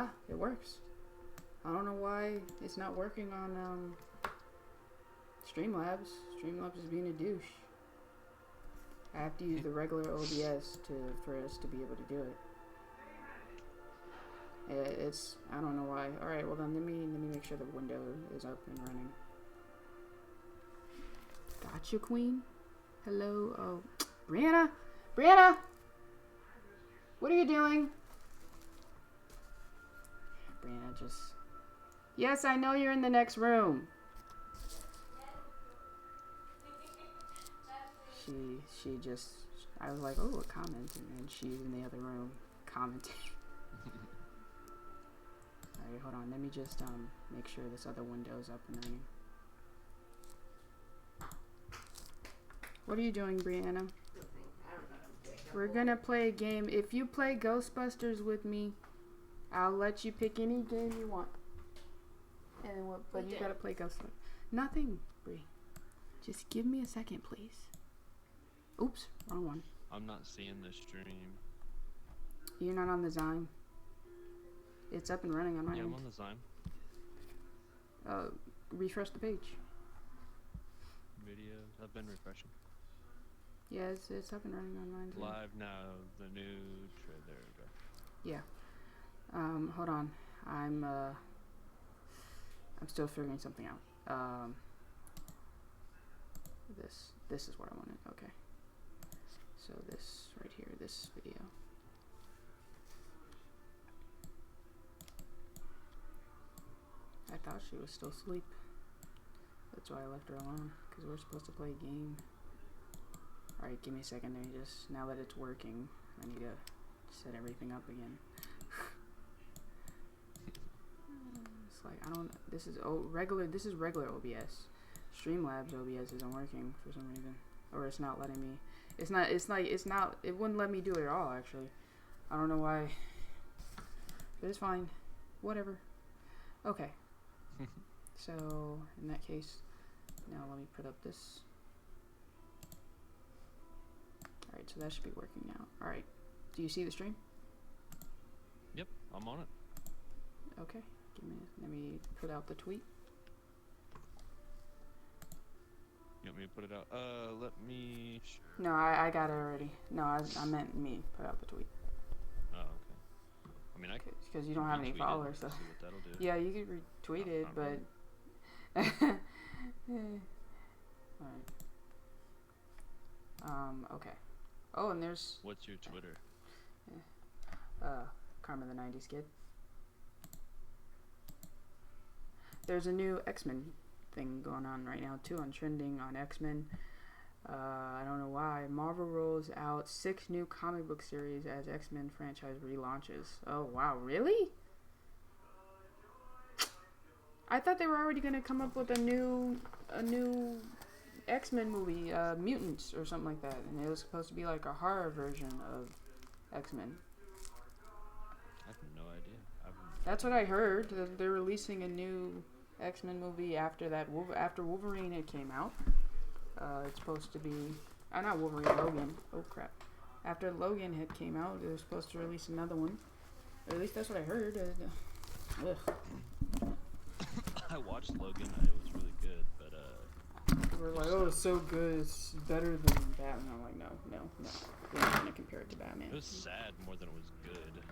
Yeah, it works. I don't know why it's not working on Streamlabs. Streamlabs is being a douche. I have to use the regular OBS for us to be able to do it. It's I don't know why. All right, well then let me make sure the window is up and running. Gotcha, Queen. Hello. Oh, Brianna, what are you doing? Brianna just. Yes, I know you're in the next room. She just. I was like, oh, a comment, and she's in the other room commenting. Alright, hold on. Let me just make sure this other window is up and running. What are you doing, Brianna? We're gonna play a game. If you play Ghostbusters with me, I'll let you pick any game you want. And but you gotta play Ghostbusters. Nothing, Bri. Just give me a second, please. Oops, wrong one. I'm not seeing the stream. You're not on the Zyme. It's up and running on my end. Yeah, I'm on the Zyme. Refresh the page. Videos. I've been refreshing. Yeah, it's up and running on mine too. Live now. The new there we go. Yeah. Hold on. I'm still figuring something out. This is what I wanted. Okay. So this right here, this video. I thought she was still asleep. That's why I left her alone, because we're supposed to play a game. Alright, give me a second. Let me just, now that it's working, I need to set everything up again. It's like, I don't, this is regular OBS. Streamlabs OBS isn't working for some reason. Or it's not letting me, it wouldn't let me do it at all, actually. I don't know why. But it's fine. Whatever. Okay. So, in that case, now let me put up this. Alright, so that should be working now. Alright. Do you see the stream? Yep, I'm on it. Okay. Let me put out the tweet. You want me to put it out? Let me... No, I got it already. No, I meant me put out the tweet. Oh, okay. I mean, because you don't have any followers, so. See what that'll do. Yeah, you could retweet it, but. Alright. Okay. Oh, and there's. What's your Twitter? Karma the 90s Kid. There's a new X-Men thing going on right now too, on trending on X-Men. I don't know why. Marvel rolls out 6 new comic book series as X-Men franchise relaunches. Oh wow, really? I thought they were already gonna come up with a new X-Men movie, Mutants or something like that, and it was supposed to be like a horror version of X-Men. I have no idea. That's what I heard. They're releasing a new X-Men movie after Wolverine had came out. It's supposed to be not Wolverine, Logan. Oh crap! After Logan had came out, they were supposed to release another one. Or at least that's what I heard. I watched Logan. It was really good, but people were like, "Oh, it's so good. It's better than Batman." I'm like, no. We're not gonna compare it to Batman. It was sad more than it was good.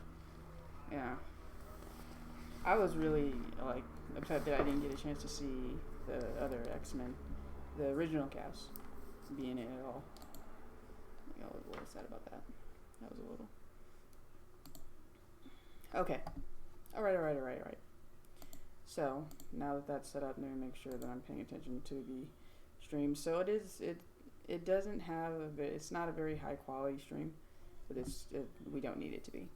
Yeah. I was really upset that I didn't get a chance to see the other X-Men, the original cast, be in it at all. I was a little sad about that. That was a little. Okay. All right. So now that that's set up, let me make sure that I'm paying attention to the stream. So it doesn't have it's not a very high quality stream, but we don't need it to be.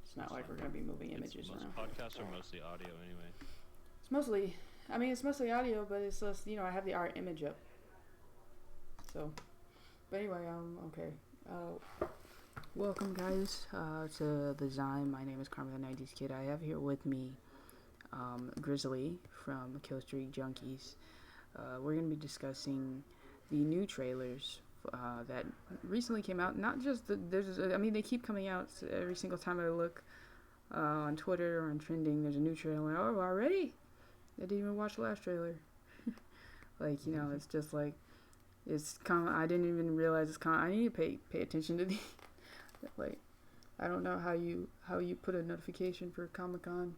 It's not like we're going to be moving images around. Podcasts are mostly audio anyway. It's mostly audio, but it's just, I have the art image up. So, but anyway, okay. Welcome guys to the Zyme. My name is Karma the 90s Kid. I have here with me Grizzly from Kill Streak Junkies. We're going to be discussing the new trailers that recently came out. Not just they keep coming out every single time I look on Twitter or on trending, there's a new trailer. Oh, already? I didn't even watch the last trailer. Like, you know, it's just like, it's I didn't even realize it's I need to pay attention to the like, I don't know how you put a notification for Comic-Con.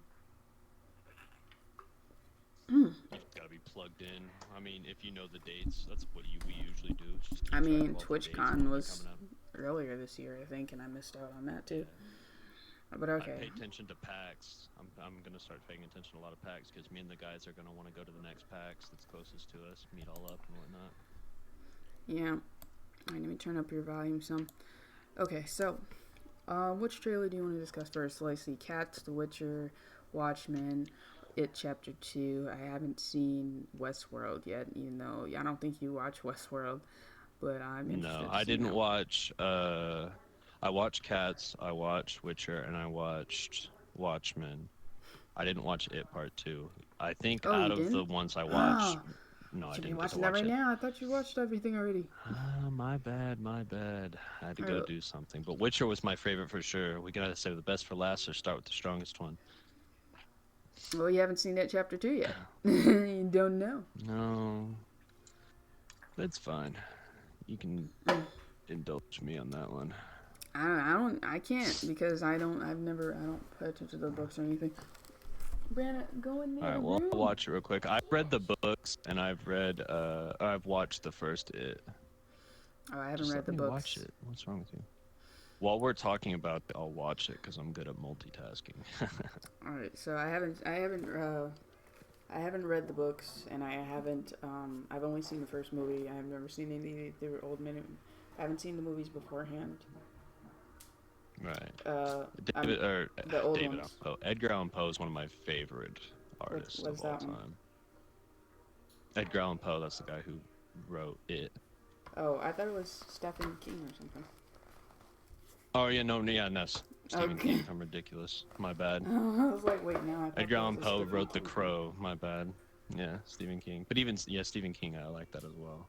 You've got to be plugged in. I mean, if you know the dates, that's what we usually do. Just keep I track mean, of all the dates TwitchCon was coming up. earlier this year, I think, and I missed out on that too. Yeah. But okay. I pay attention to PAX. I'm gonna start paying attention to a lot of PAX because me and the guys are gonna want to go to the next PAX that's closest to us, meet all up and whatnot. Yeah. All right, let me turn up your volume some. Okay, so which trailer do you want to discuss first? Let's see, Cats, The Witcher, Watchmen, It Chapter 2. I haven't seen Westworld yet, even though I don't think you watch Westworld, but I'm interested. No, I didn't watch. I watched Cats, I watched Witcher, and I watched Watchmen. I didn't watch It Part 2. I think out of the ones I watched, no, I didn't. You watching that right now? I thought you watched everything already. My bad. I had to go do something. But Witcher was my favorite for sure. We gotta save the best for last or start with the strongest one. Well, you haven't seen It Chapter 2 yet. You don't know. No. That's fine. You can indulge me on that one. I can't because I don't pay attention to the books or anything. Brandon, go in there. Alright, well, I'll watch it real quick. I've read the books and I've watched the first It. Oh, I haven't read the books. Watch it. What's wrong with you? While we're talking about it, I'll watch it because I'm good at multitasking. Alright, so I haven't read the books, and I've only seen the first movie. I've never seen any of the old minute. I haven't seen the movies beforehand. Right. The old David ones. Allan Poe. Edgar Allan Poe is one of my favorite artists what's of all that one? time. Edgar Allan Poe, that's the guy who wrote It. Oh, I thought it was Stephen King or something. Oh, yeah, no, Stephen King from Ridiculous. My bad. I was like, wait, no. Edgar Allan Poe wrote The Crow. My bad. Yeah, Stephen King. But even, Stephen King, I like that as well.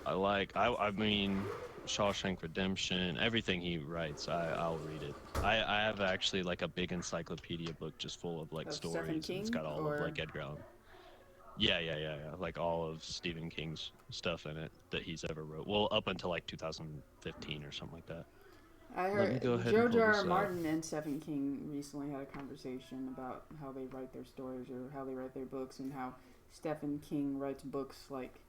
I mean, Shawshank Redemption, everything he writes, I'll read it. I have actually like a big encyclopedia book just full of like stories. Stephen King, it's got all of like Edgar Allan. Yeah. Like all of Stephen King's stuff in it that he's ever wrote. Well, up until like 2015 or something like that. I heard George R. Martin and Stephen King recently had a conversation about how they write their stories or how they write their books, and how Stephen King writes books like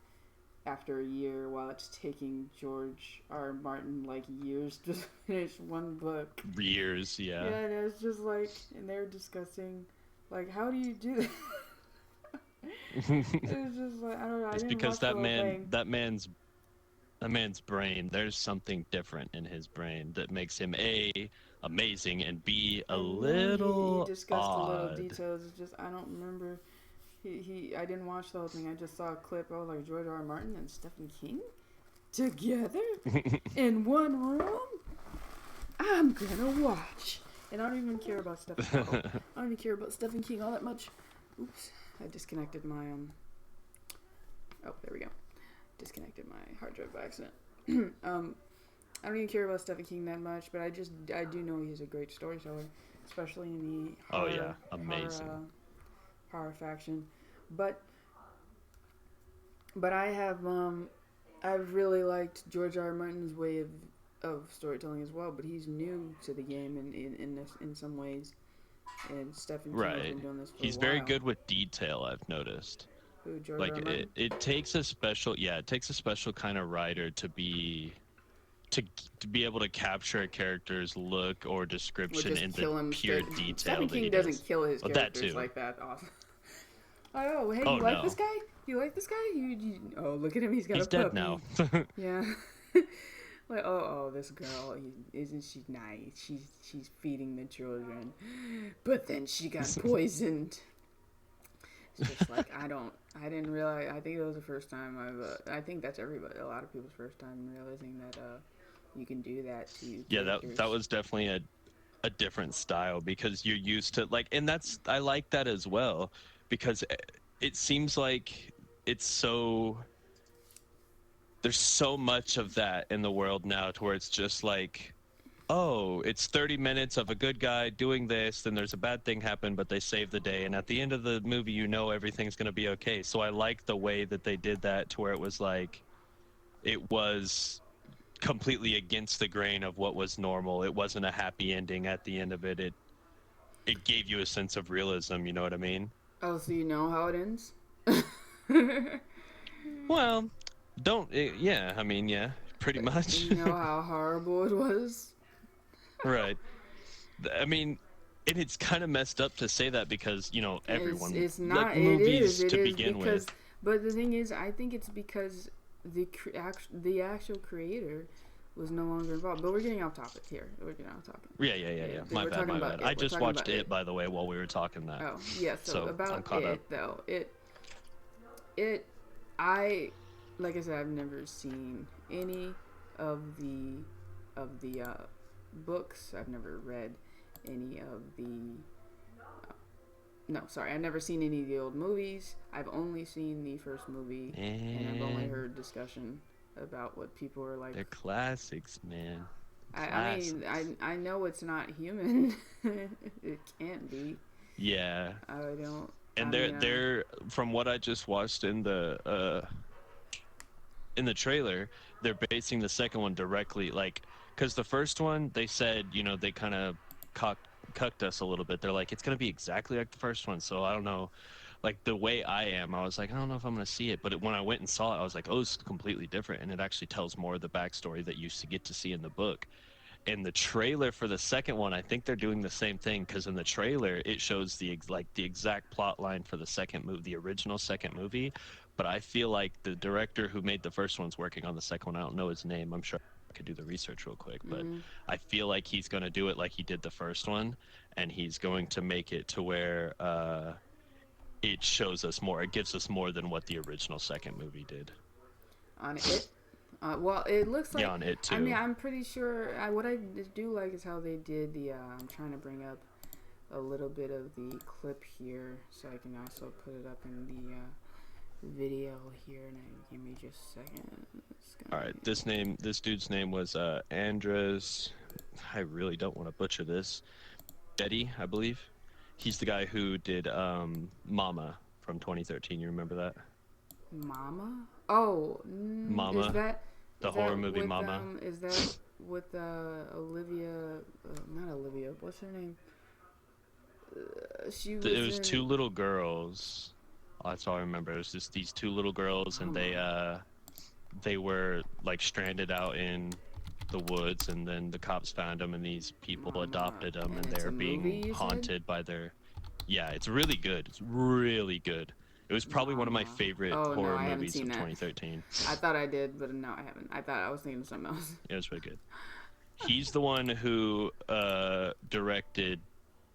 after a year, while it's taking George R. Martin like years to finish one book. Years, yeah. Yeah, and it's just like, and they're discussing, like, how do you do that? It was just like, I don't know. It's because that man's brain, there's something different in his brain that makes him A, amazing, and B, a little he discussed odd. the little details. It's just, I don't remember. I didn't watch the whole thing. I just saw a clip. I was like, George R. Martin and Stephen King together in one room? I'm gonna watch. And I don't even care about Stephen King. I don't even care about Stephen King all that much. Oops. I disconnected my oh, there we go. Disconnected my hard drive by accident. I don't even care about Stephen King that much, but I do know he's a great storyteller, especially in the horror, amazing horror faction. But I've really liked George R. R. Martin's way of storytelling as well, but he's new to the game in some ways. And Stephen King has been doing this for a while. He's very good with detail, I've noticed. Who, George like R. R. Martin? it takes a special kind of writer to be able to capture a character's look or description in the pure detail. Stephen King doesn't kill his characters like that often. Oh, hey, you like this guy? You like this guy? Oh, look at him, he's got a puppy. He's dead now. Yeah. Like, this girl, isn't she nice? She's feeding the children, but then she got poisoned. It's just like, I didn't realize. I think it was the first time I think that's a lot of people's first time realizing that you can do that to characters. that was definitely a different style, because you're used to and I like that as well, because it seems like there's so much of that in the world now, to where it's just like, oh, it's 30 minutes of a good guy doing this, then there's a bad thing happen, but they save the day. And at the end of the movie, you know everything's going to be okay. So I like the way that they did that to where it was like, it was completely against the grain of what was normal. It wasn't a happy ending at the end of it. It gave you a sense of realism, you know what I mean? Oh, so you know how it ends? Well, yeah, I mean, yeah, pretty much. You know how horrible it was? Right. I mean, and it's kind of messed up to say that because, you know, everyone It's like not. movies It to is begin because. with. But the thing is, I think it's because the actual creator was no longer involved. But we're getting off topic here. We're getting off topic. Yeah. My bad. I just watched it, by the way, while we were talking that. Oh, yeah. So about I'm caught up. though, like I said, I've never seen any of the books. I've never read any of the. No, sorry, I've never seen any of the old movies. I've only seen the first movie, and I've only heard discussion about what people are like. They're classics, man. I mean, I know it's not human. It can't be. Yeah. I don't. And they're from what I just watched in the trailer, they're basing the second one directly, like, because the first one they said, you know, they kind of cucked us a little bit. They're like, it's gonna be exactly like the first one. So I don't know, like the way I am, I was like, I don't know if I'm gonna see it. But when I went and saw it, I was like, oh, it's completely different, and it actually tells more of the backstory that you get to see in the book. In the trailer for the second one, I think they're doing the same thing, because in the trailer it shows the exact plot line for the second movie, the original second movie. But I feel like the director who made the first one's working on the second one. I don't know his name. I'm sure I could do the research real quick, but I feel like he's going to do it like he did the first one, and he's going to make it to where it shows us more. It gives us more than what the original second movie did. On it. Well, it looks like. Yeah, on it too. I mean, I'm pretty sure. What I do like is how they did the. I'm trying to bring up a little bit of the clip here, so I can also put it up in the video here. And give me just a second. All right, this dude's name was Andres. I really don't want to butcher this. Betty, I believe. He's the guy who did Mama from 2013. You remember that? Mama? Oh, Mama. Is that the horror movie Mama? Is that with Olivia? Not Olivia. What's her name? It was two little girls. Oh, that's all I remember. It was just these two little girls, and they were like stranded out in the woods, and then the cops found them, and these people adopted them, and they're being haunted by their. Yeah, it's really good. It's really good. It was probably one of my favorite horror movies of 2013. I thought I did, but no, I haven't. I thought I was thinking of something else. It was really good. He's the one who directed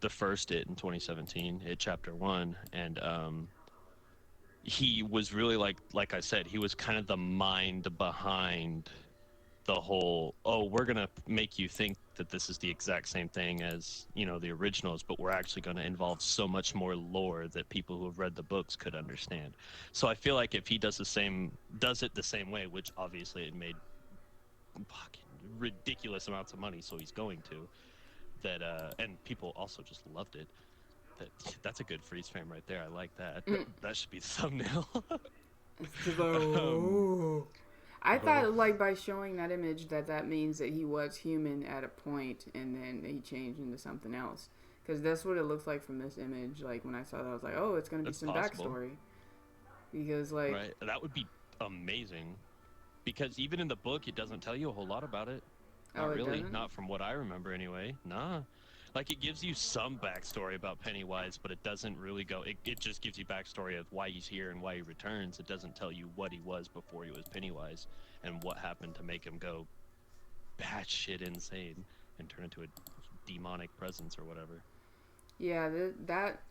the first It in 2017, It Chapter 1, and he was really like I said, he was kind of the mind behind the whole, we're gonna make you think that this is the exact same thing as, you know, the originals, but we're actually going to involve so much more lore that people who have read the books could understand. So I feel like if he does it the same way, which obviously it made fucking ridiculous amounts of money, so he's going to, that and people also just loved it. That's a good freeze frame right there. I like that. That should be the thumbnail. I thought, like, by showing that image, that means that he was human at a point, and then he changed into something else. Because that's what it looks like from this image. Like, when I saw that, I was like, oh, it's going to be some backstory. Because, like... Right, that would be amazing. Because even in the book, it doesn't tell you a whole lot about it. Not really. Doesn't? Not from what I remember, anyway. Nah. Like, it gives you some backstory about Pennywise, but it doesn't really go... It just gives you backstory of why he's here and why he returns. It doesn't tell you what he was before he was Pennywise and what happened to make him go batshit insane and turn into a demonic presence or whatever. Yeah,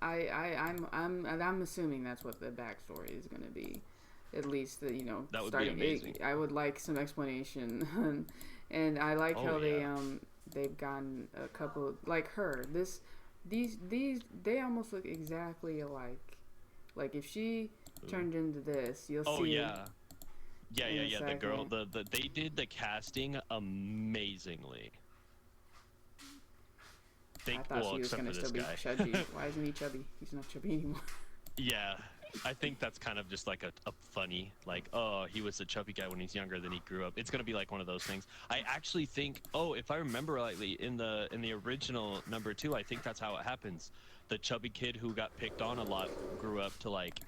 I'm assuming that's what the backstory is going to be. At least, that would be amazing. I would like some explanation. And I like how they've gotten a couple, like her. These they almost look exactly alike. Like if she turned into this, you'll see. Oh yeah. The girl, they did the casting amazingly. think. I thought Well, she was except gonna for still this be guy. chubby. Why isn't he chubby? He's not chubby anymore. Yeah, I think that's kind of just like a funny, like, oh, he was a chubby guy when he's younger, then he grew up. It's gonna be like one of those things. I actually think, oh, if I remember rightly, in the original number 2, I think that's how it happens. The chubby kid who got picked on a lot grew up to like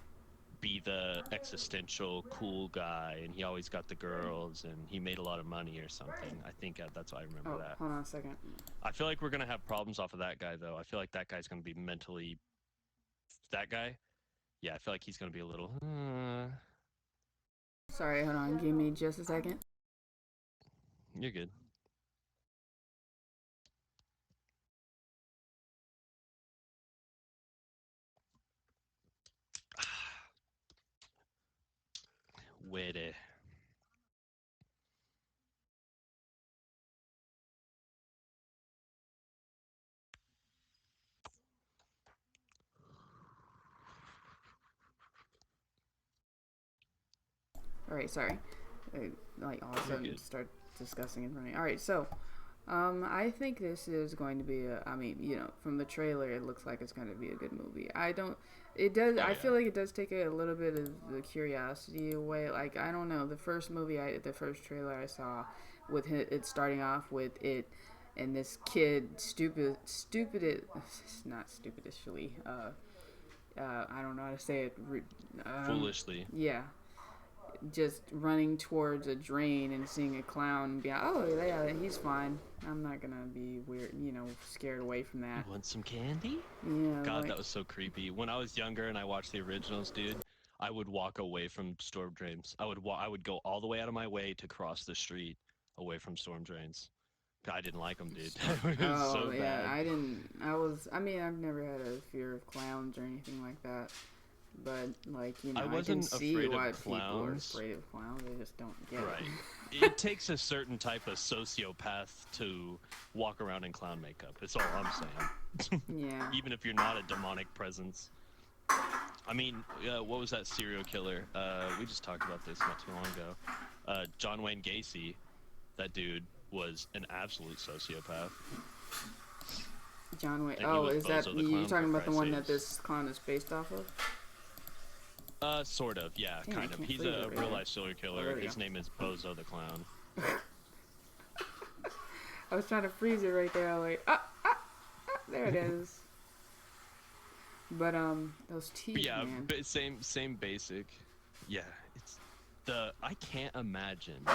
be the existential cool guy, and he always got the girls, and he made a lot of money or something. I think that's why I remember that. Hold on a second. I feel like we're gonna have problems off of that guy, though. I feel like that guy's gonna be mentally. That guy. Yeah, I feel like he's gonna be a little. Sorry, hold on. Give me just a second. You're good. Witty. All right, sorry. Like all of a sudden start discussing in front of me. All right, so I think this is going to be I mean, you know, from the trailer, it looks like it's going to be a good movie. I don't. It does. I feel like it does take a little bit of the curiosity away. Like I don't know, the first trailer I saw, with it starting off with it, and this kid, not stupidishly. I don't know how to say it. Foolishly. Yeah. Just running towards a drain and seeing a clown and being, oh yeah, he's fine. I'm not gonna be weird, you know, scared away from that. You want some candy? Yeah. God, that was so creepy. When I was younger and I watched the originals, dude, I would walk away from storm drains. I would go all the way out of my way to cross the street away from storm drains. I didn't like them, dude. It was so bad. I mean, I've never had a fear of clowns or anything like that. But, like, you know, I can see why people are afraid of clowns. They just don't get it. It takes a certain type of sociopath to walk around in clown makeup. That's all I'm saying. Yeah. Even if you're not a demonic presence. I mean, what was that serial killer? We just talked about this not too long ago. John Wayne Gacy. That dude was an absolute sociopath. John Wayne. Oh, is that you talking about the one that this clown is based off of? Sort of, yeah, kind of. He's a real-life serial killer. His name is Bozo the Clown. I was trying to freeze it right there. I was like, there it is. But those teeth, yeah, man. But same basic. Yeah, it's I can't imagine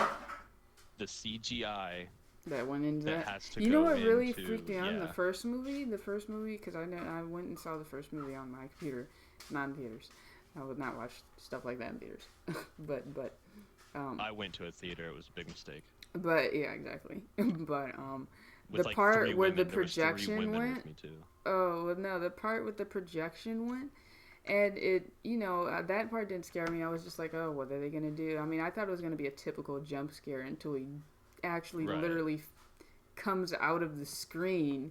the CGI that went into that. Has to you know what really freaked me out in the first movie? Because I went and saw the first movie on my computer, not in theaters. I would not watch stuff like that in theaters. but I went to a theater. It was a big mistake. But yeah, exactly. But with the like part where the there projection went. Oh no, the part with the projection went, and it, you know, that part didn't scare me. I was just like, oh, what are they gonna do? I mean, I thought it was gonna be a typical jump scare until he actually literally comes out of the screen,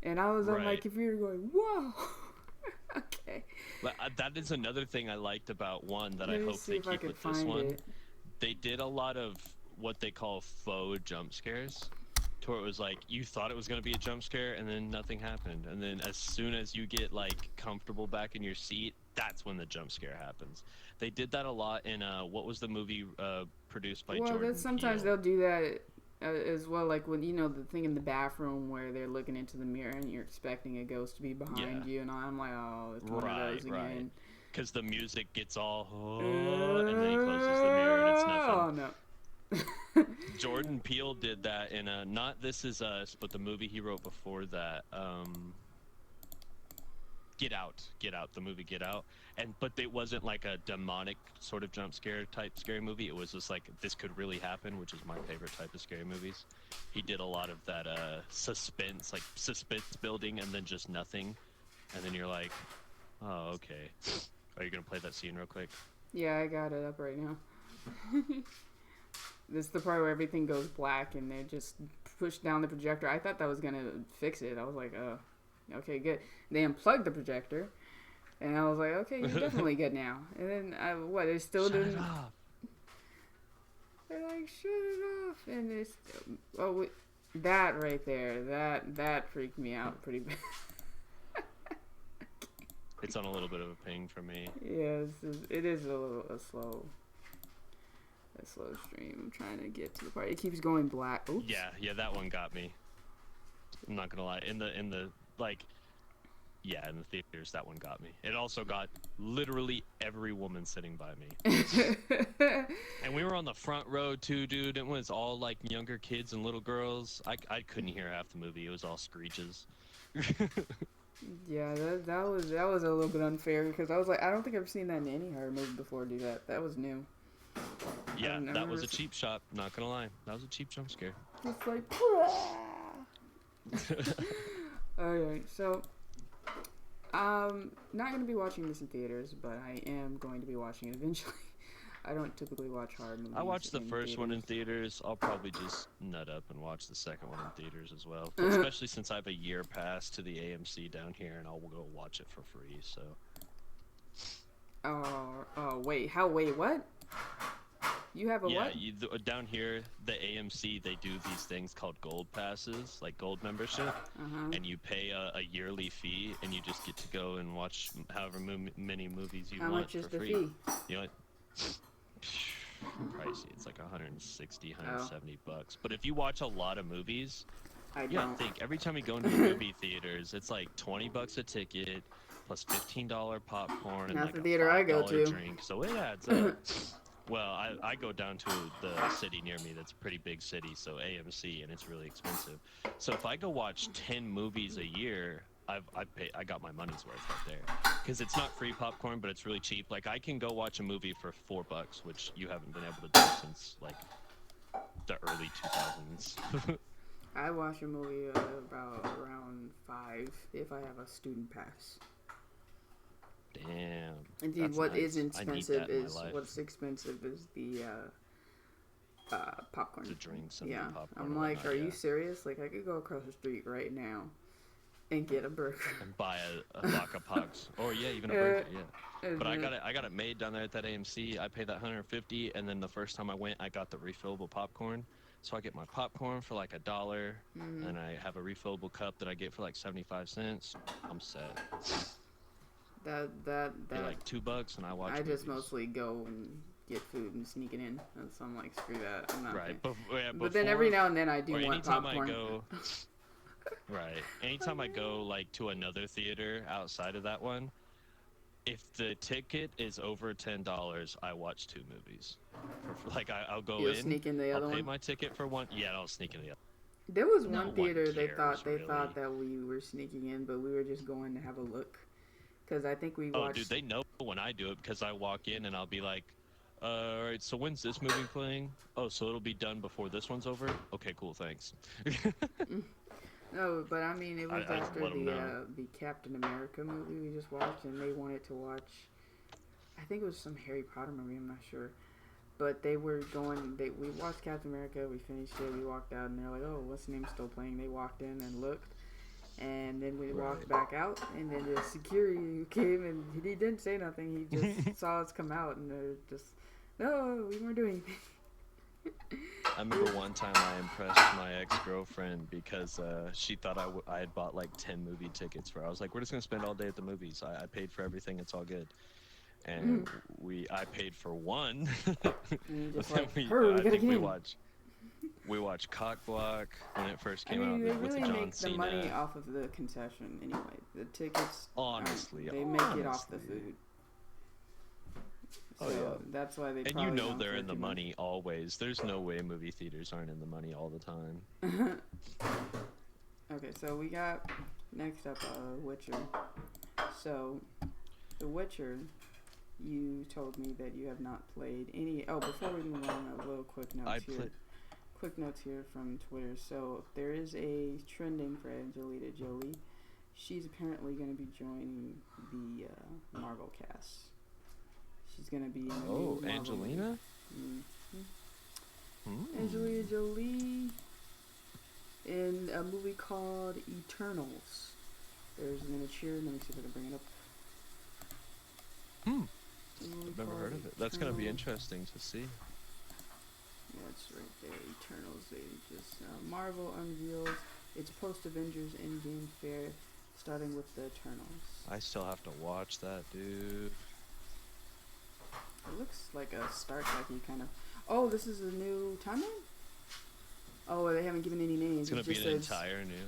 and I was on my computer going, whoa. Okay. But that is another thing I liked about one that I hope they keep with this one. They did a lot of what they call faux jump scares, to where it was like you thought it was going to be a jump scare and then nothing happened, and then as soon as you get like comfortable back in your seat, that's when the jump scare happens. They did that a lot in what was the movie produced by Jordan Peele? Sometimes they'll do that as well, like when, you know, the thing in the bathroom where they're looking into the mirror and you're expecting a ghost to be behind you, and I'm like, oh, it's one of those again. Because the music gets all, and then he closes the mirror and it's nothing. Oh no. Jordan Peele did that in not This Is Us, but the movie he wrote before that. Get Out, the movie Get Out, but it wasn't like a demonic sort of jump scare type scary movie. It was just like, this could really happen, which is my favorite type of scary movies. He did a lot of that suspense building and then just nothing, and then you're like, oh, okay. Are you gonna play that scene real quick? Yeah, I got it up right now. This is the part where everything goes black and they just push down the projector. I thought that was gonna fix it. I was like, oh. Okay, good. They unplugged the projector, and I was like, okay, you're definitely good now. And then, they still didn't... Shut it off. They're like, shut it off. And they still... That right there, that freaked me out pretty bad. It's on a little bit of a ping for me. Yeah, it is a slow stream. I'm trying to get to the part. It keeps going black. Oops. Yeah, that one got me. I'm not gonna lie. In the like, yeah, in the theaters, that one got me. It also got literally every woman sitting by me. And we were on the front row too, dude. It was all like younger kids and little girls. I couldn't hear half the movie. It was all screeches. Yeah, that was a little bit unfair because I was like, I don't think I've seen that in any horror movie before. Do that? That was new. Yeah, that was a cheap shot. Not gonna lie, that was a cheap jump scare. It's like, alright, so not gonna be watching this in theaters, but I am going to be watching it eventually. I don't typically watch horror movies. I watched the first one in theaters. I'll probably just nut up and watch the second one in theaters as well. But especially since I have a year pass to the AMC down here, and I'll go watch it for free. So. Wait, what? You have a what? Yeah, down here, the AMC, they do these things called gold passes, like gold membership, and you pay a yearly fee, and you just get to go and watch however many movies you want for free. How much is the fee? You know what? Pricey. It's like 160, 170 bucks. But if you watch a lot of movies, you gotta think, every time you go into movie theaters, it's like 20 bucks a ticket, plus $15 popcorn, and like the theater I go to. Drink. So it adds up. Well, I go down to the city near me that's a pretty big city, so AMC, and it's really expensive. So if I go watch 10 movies a year, I got my money's worth right there. Because it's not free popcorn, but it's really cheap. Like, I can go watch a movie for $4, which you haven't been able to do since, like, the early 2000s. I watch a movie around 5 if I have a student pass. Damn. Indeed, what's expensive is the popcorn. The drinks and the popcorn. I'm like, are you serious? Like, I could go across the street right now and get a burger. And buy a block of Pogs. Or even a burger, yeah. But I got it made down there at that AMC. I paid that $150, and then the first time I went, I got the refillable popcorn. So I get my popcorn for like $1, and I have a refillable cup that I get for like 75 cents. I'm set. That like $2, and I watch. I just mostly go and get food and sneak it in, and so I'm like, screw that. I'm not. Right, but then every now and then I do want popcorn. Anytime I go like to another theater outside of that one, if the ticket is over $10, I watch 2 movies. I'll go in. Sneak in the other one. I'll pay my ticket for one. Yeah, I'll sneak in the other. There was one theater they thought that we were sneaking in, but we were just going to have a look. Because I think we watched... Oh, dude, they know when I do it because I walk in and I'll be like, all right, so when's this movie playing? Oh, so it'll be done before this one's over? Okay, cool, thanks. No, but I mean, it was after the Captain America movie we just watched, and they wanted to watch... I think it was some Harry Potter movie, I'm not sure. But they were going... We watched Captain America, we finished it, we walked out, and they're like, oh, what's the name still playing? They walked in and looked. And then we walked back out, and then the security came, and he didn't say nothing. He just saw us come out, and they're just, no, we weren't doing anything. I remember one time I impressed my ex-girlfriend because she thought I had bought like 10 movie tickets for her. I was like, we're just going to spend all day at the movies. I paid for everything. It's all good. And I paid for one. Just like, I think we watched Cock Block when it first came out. They with really John make Cena. the money off of the concession anyway. The tickets, honestly, they make it off the food. So that's why they. And they're in the money always. There's no way movie theaters aren't in the money all the time. Okay, so we got next up Witcher. So, The Witcher. You told me that you have not played any. Oh, before we move on, a little quick notes here. Quick notes here from Twitter. So there is a trending for Angelina Jolie. She's apparently going to be joining the Marvel cast. She's going to be in the new Marvel Angelina? Angelina Jolie in a movie called Eternals. There's an image here. Let me see if I can bring it up. I've never heard of it. That's going to be interesting to see. it's right there. Eternals. They just Marvel unveils its post-Avengers Endgame fair, starting with the Eternals. I still have to watch that, dude. It looks like a Star Trek-y kind of. Oh, this is a new timeline? Oh, they haven't given any names. It's gonna be an entire new.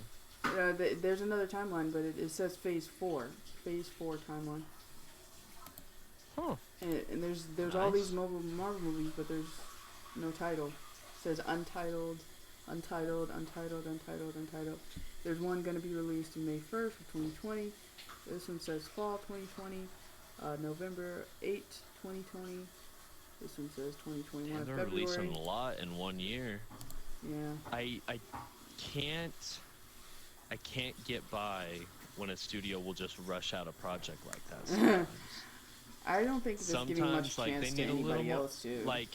There's another timeline, but it says Phase 4. Phase 4 timeline. Huh. And there's Nice. all these Marvel movies, but there's no title. It says untitled. There's one going to be released in May 1st of 2020. This one says fall 2020, November 8th, 2020. This one says 2021 They're February. releasing a lot in 1 year. Yeah. I can't get by when a studio will just rush out a project like that. Sometimes. I don't think it's giving much like, chance they to need anybody else too. Right.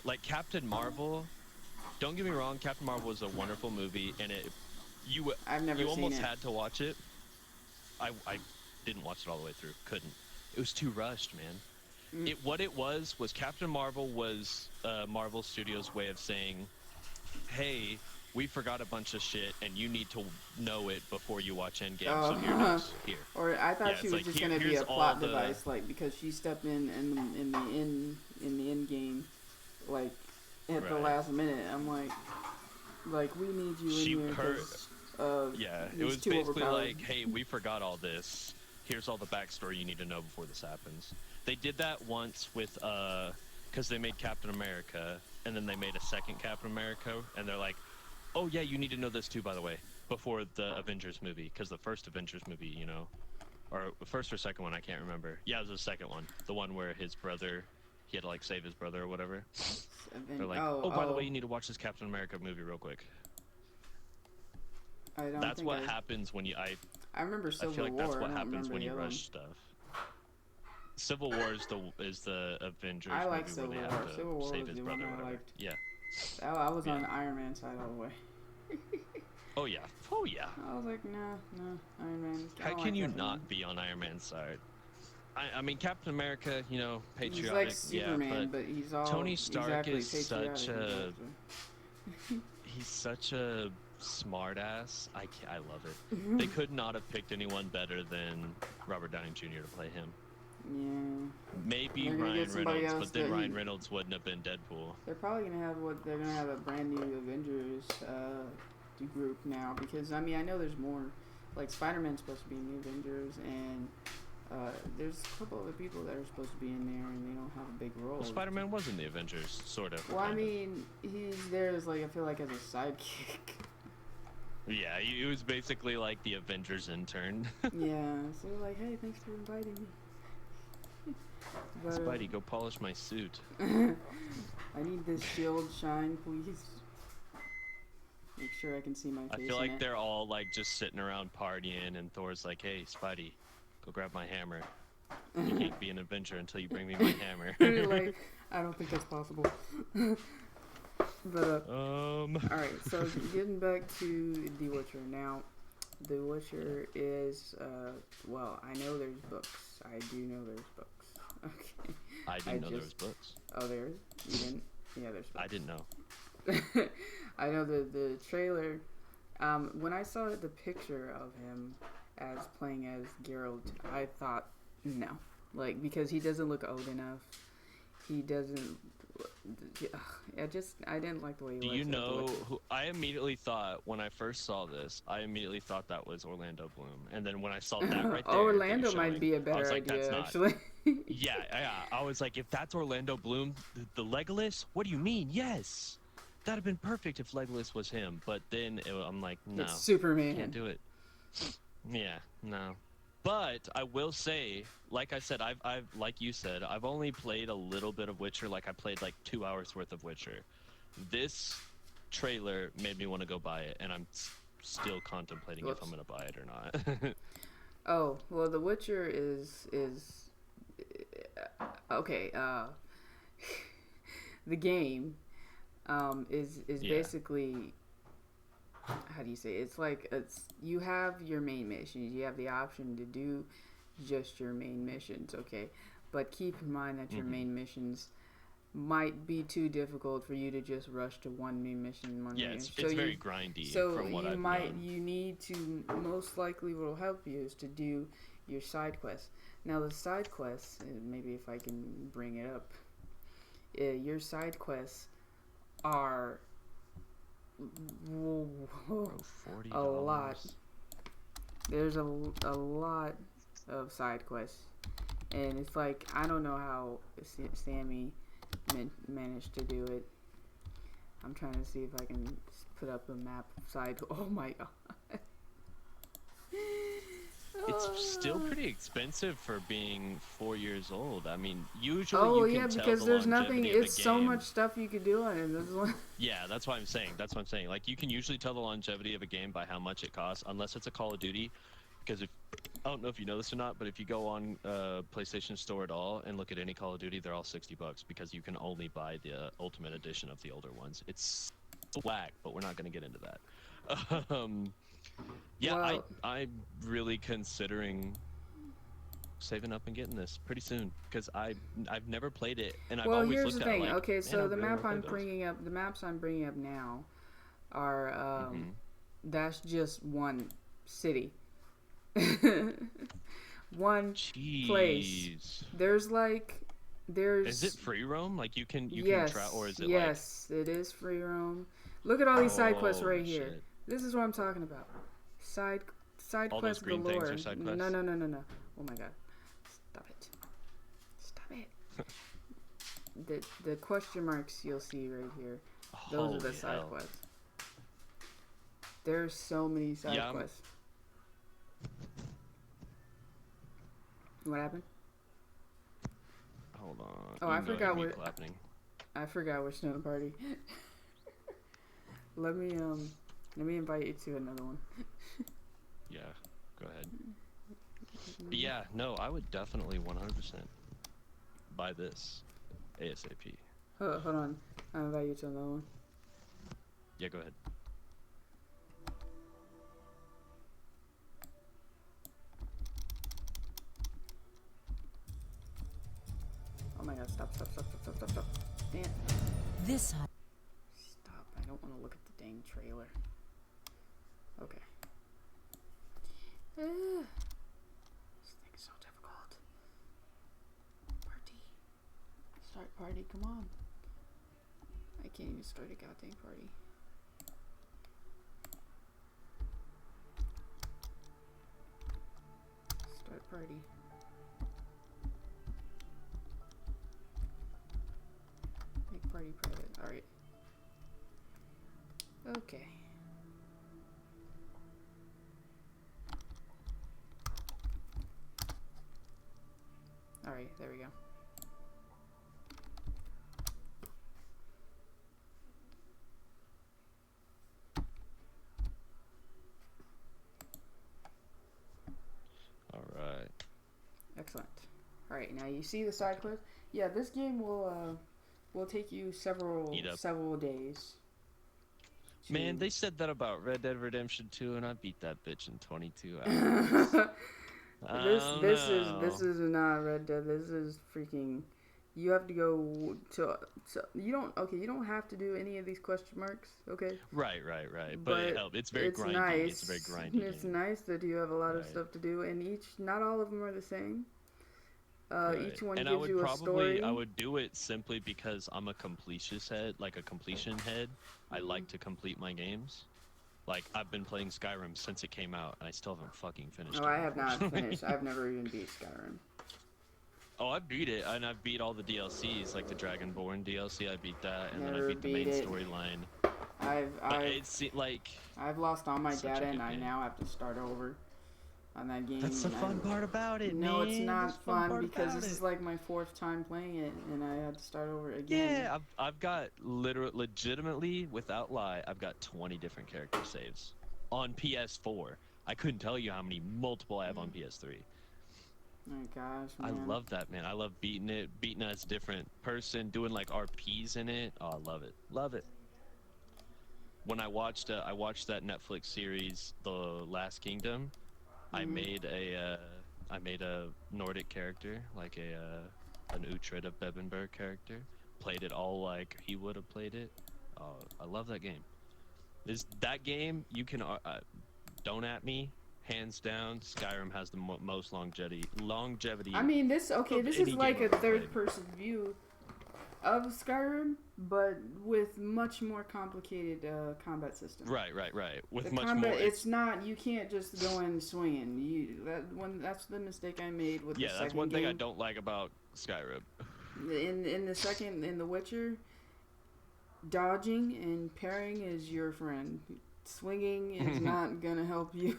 Like Captain Marvel. Don't get me wrong, Captain Marvel was a wonderful movie, and I've never you seen almost it. had to watch it. I didn't watch it all the way through. Couldn't. It was too rushed, man. What it was Captain Marvel was Marvel Studios' way of saying, hey, we forgot a bunch of shit, and you need to know it before you watch Endgame. So here it is. Here. Or I thought she was like, just gonna be a plot device, like because she stepped in the end game, like at the last minute. I'm like we need you in here. It was basically like, hey, we forgot all this. Here's all the backstory you need to know before this happens. They did that once with because they made Captain America, and then they made a second Captain America, and they're like, oh yeah, you need to know this too, by the way, before the Avengers movie, because the first Avengers movie, or the first or second one, I can't remember. Yeah, it was the second one, the one where his brother, he had to like save his brother or whatever. They're like, by the way, you need to watch this Captain America movie real quick. That's what happens when you. I remember Civil War. I feel like that's what happens when you rush stuff. Civil War is the Avengers I like movie Civil where they War. have to Civil War save was his the brother one or I whatever. liked. Yeah. I was on Iron Man side all the way. Oh yeah. I was like, no, Iron Man. How can you not be on Iron Man's side? I mean, Captain America, patriotic. He's like Superman, but he's all Tony Stark is such a. He's such a smart ass. I love it. They could not have picked anyone better than Robert Downey Jr. to play him. Yeah. Maybe Ryan Reynolds, but then Ryan Reynolds wouldn't have been Deadpool. They're probably gonna have a brand new Avengers group now, because I know there's more. Like Spider-Man's supposed to be in the Avengers, and there's a couple other people that are supposed to be in there, and they don't have a big role. Well, Spider-Man was in the Avengers, sort of. Well, he's there as I feel like as a sidekick. Yeah, he was basically like the Avengers intern. Yeah, so like, hey, thanks for inviting me. But, Spidey, go polish my suit. I need this shield shine, please. Make sure I can see my face. I feel like they're all like just sitting around partying, and Thor's like, "Hey, Spidey, go grab my hammer. You can't be an Avenger until you bring me my hammer." Like, I don't think that's possible. But all right. So getting back to The Witcher now. The Witcher is well, I know there's books. I do know there's books. Okay. I didn't know there was books. Oh, there's? You didn't? Yeah, there's books. I didn't know. I know the trailer. When I saw the picture of him as playing as Geralt, I thought, no. Like, because he doesn't look old enough. He doesn't... I didn't like the way he looks. Do you know who... I immediately thought, when I first saw this, that was Orlando Bloom. And then when I saw that right there... Orlando might be a better idea, actually. Yeah. I was like, if that's Orlando Bloom, the Legolas? What do you mean? Yes! That'd have been perfect if Legolas was him. But then I'm like, no. It's Superman. Can't do it. Yeah, no. But I will say, like I said, I've like you said, I've only played a little bit of Witcher. Like I played like 2 hours worth of Witcher. This trailer made me want to go buy it, and I'm still contemplating if I'm gonna buy it or not. Oh well, The Witcher is okay. The game is basically. How do you say it? It's you have your main missions. You have the option to do just your main missions, okay? But keep in mind that your main missions might be too difficult for you to just rush to one new mission. Yeah, it's very grindy. So from what you need to, most likely what will help you is to do your side quests. Now the side quests, maybe if I can bring it up, your side quests are a lot. There's a lot of side quests, and it's like I don't know how Sammy managed to do it. I'm trying to see if I can put up a map side. Oh my god. It's still pretty expensive for being 4 years old. I mean, usually you can tell because the there's nothing. longevity of It's a so game. much stuff you could do on it. This is what... Yeah, that's what I'm saying. Like, you can usually tell the longevity of a game by how much it costs, unless it's a Call of Duty. Because I don't know if you know this or not, but if you go on PlayStation Store at all and look at any Call of Duty, they're all $60 because you can only buy the Ultimate Edition of the older ones. It's whack, but we're not going to get into that. Yeah, well, I'm really considering saving up and getting this pretty soon because I've never played it and I've always looked at it like, okay, so the maps I'm bringing up now are that's just one city. One place. There's Is it free roam? Like you can try, or is it it is free roam. Look at all these side quests right here. This is what I'm talking about. Side all quests those green galore. Things are side quests? No. Oh my god. Stop it. The question marks you'll see right here. Those are the side quests. There's so many side quests. What happened? Hold on. Oh, I forgot we're still in a party. Let me invite you to another one. Yeah, go ahead. But yeah, no, I would definitely 100% buy this ASAP. Hold on, I'll invite you to another one. Yeah, go ahead. Oh my god, stop. Damn. Stop, I don't want to look at the dang trailer. Okay. This thing is so difficult. Party. Start party, come on. I can't even start a goddamn party. Start party. Make party private. Alright. Okay. Alright, there we go. Alright. Excellent. Alright, now you see the side quest? Yeah, this game will take you several days. Man, they said that about Red Dead Redemption 2 and I beat that bitch in 22 hours. This is not Red Dead. This is freaking. You have to go to you don't have to do any of these question marks, okay? Right. But it helps. It's very grindy. Nice. It's a very grindy. It's nice that you have a lot of stuff to do, and not all of them are the same. Each one gives you a story. I would do it simply because I'm a completion head. I like to complete my games. Like, I've been playing Skyrim since it came out, and I still haven't fucking finished it. I have not finished. I've never even beat Skyrim. Oh, I beat it, and I've beat all the DLCs, like the Dragonborn DLC. I beat that, and then I beat the main storyline. I've lost all my data, and I now have to start over on that game. That's the fun part about it, No, it's not fun because this is like my 4th time playing it, and I had to start over again. Yeah, I've got legitimately, without lie, I've got 20 different character saves on PS4. I couldn't tell you how many multiple I have on PS3. Oh my gosh, man. I love that, man. I love beating as a different person, doing like RPs in it. Oh, I love it. When I watched that Netflix series, The Last Kingdom, I made a Nordic character, like an Uhtred of Bebbanburg character, played it all like he would have played it. I love that game. That game you can don't at me. Hands down, Skyrim has the most longevity. I mean, this is like a third-person view of Skyrim, but with much more complicated combat system. Right. With the much combat, more. It's not. You can't just go in swinging. That's the mistake I made with the second game. Yeah, that's one thing I don't like about Skyrim. In The Witcher, dodging and parrying is your friend. Swinging is not gonna help you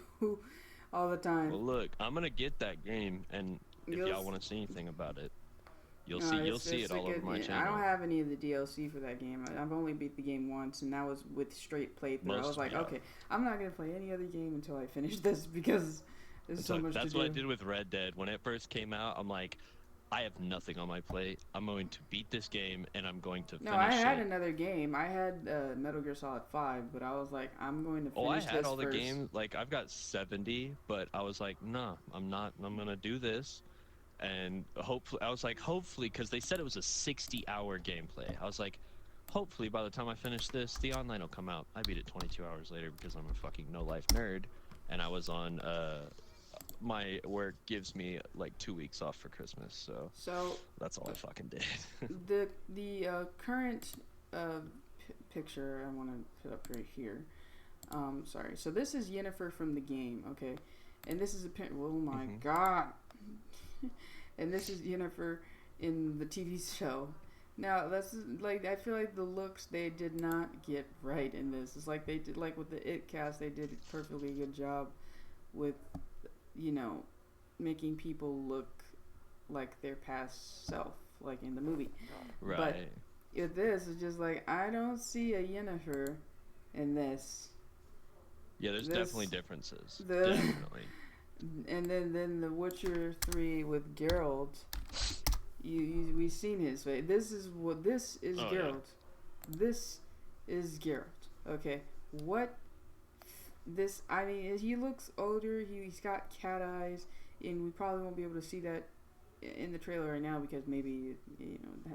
all the time. Well, look, I'm gonna get that game, and if y'all want to see anything about it, you'll see it all over my channel. I don't have any of the DLC for that game. I've only beat the game once, and that was with straight playthrough. I was like, okay, I'm not gonna play any other game until I finish this because there's so much to do. That's what I did with Red Dead. When it first came out, I'm like, I have nothing on my plate. I'm going to beat this game, and I'm going to finish it. No, I had another game. I had Metal Gear Solid 5, but I was like, I'm going to finish this I had all first. The games. Like, I've got 70, but I was like, nah, I'm not. I'm going to do this. And hopefully, because they said it was a 60-hour gameplay. I was like, hopefully, by the time I finish this, the online will come out. I beat it 22 hours later because I'm a fucking no-life nerd, and I was on... my work gives me like 2 weeks off for Christmas, so that's all I fucking did. the current picture I want to put up right here. Sorry. So this is Yennefer from the game, okay, and this is oh my god, and this is Yennefer in the TV show. Now that's like I feel like the looks they did not get right in this. It's like they did like with the It cast, they did a perfectly good job with, you know, making people look like their past self, like in the movie. Right. But with this, it's just like, I don't see a Yennefer in this. Yeah, there's definitely differences. Definitely. And then The Witcher 3 with Geralt, we've seen his face. This is Geralt. Yeah. This is Geralt. Okay. What... I mean, he looks older. He's got cat eyes, and we probably won't be able to see that in the trailer right now because maybe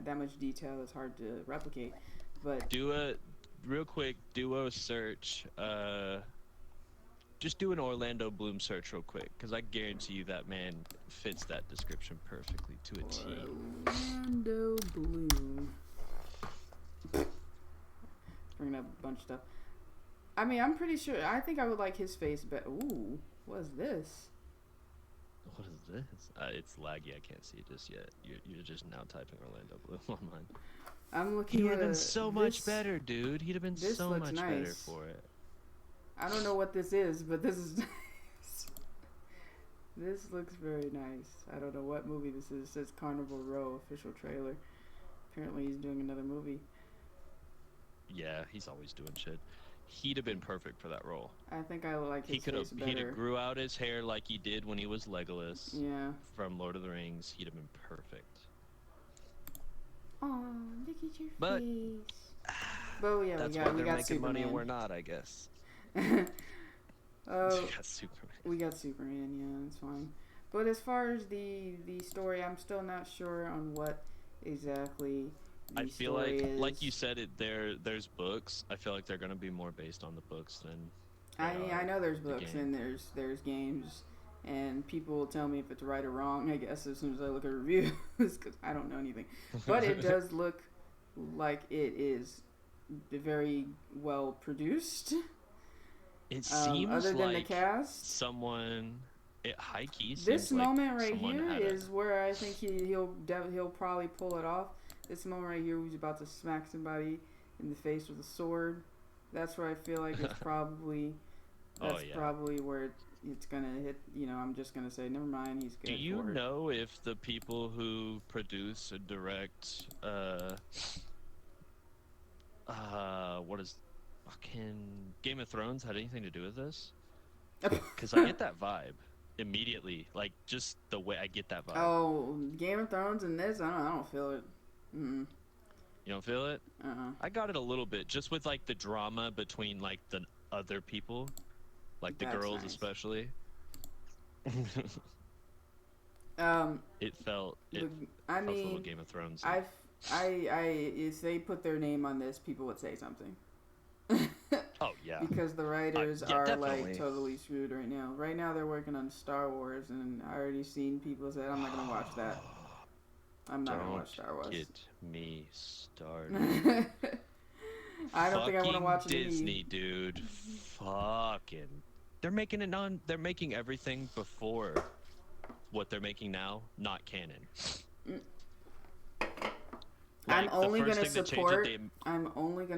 that much detail is hard to replicate. But do a search. Just do an Orlando Bloom search real quick, because I guarantee you that man fits that description perfectly to a T. Orlando Bloom. Bringing up a bunch of stuff. I mean, I'm pretty sure. I think I would like his face, but ooh, what is this? What is this? It's laggy. I can't see it just yet. You're just now typing Orlando Bloom on mine. I'm looking. He would have been so much better, dude. He'd have been so much better for it. I don't know what this is, but this is nice. This looks very nice. I don't know what movie this is. It says Carnival Row official trailer. Apparently, he's doing another movie. Yeah, he's always doing shit. He'd have been perfect for that role. I think I would like his face better. He'd have grew out his hair like he did when he was Legolas. Yeah. From Lord of the Rings. He'd have been perfect. Oh, look at your face. But yeah, that's we why they're got making Superman. money and we're not, I guess. We got Superman. We got Superman. Yeah, it's fine. But as far as the story, I'm still not sure on what exactly. I feel like you said, there's books. I feel like they're gonna be more based on the books than. I know there's books and there's games, and people will tell me if it's right or wrong. I guess as soon as I look at reviews, because I don't know anything. But it does look like it is very well produced. It seems other than like the cast, high key. This moment right here is where I think he'll probably pull it off. This moment right here, where he's about to smack somebody in the face with a sword. That's where I feel like it's probably. That's probably where it's gonna hit. I'm just gonna say, never mind. He's good. Do you know if the people who produce and direct, what is, fucking Game of Thrones had anything to do with this? Because I get that vibe immediately, like just the way I get that vibe. Oh, Game of Thrones and this, I don't feel it. Mm-mm. You don't feel it? I got it a little bit, just with like the drama between like the other people, like the girls especially. It felt a little Game of Thrones. If they put their name on this, people would say something. Oh yeah. Because the writers are definitely. like totally screwed right now. Right now they're working on Star Wars, and I already seen people say I'm not gonna watch that. I'm not gonna watch Star Wars. Get me started. I don't think I want to watch Disney, dude. Fucking. They're making everything before what they're making now not canon. I'm only gonna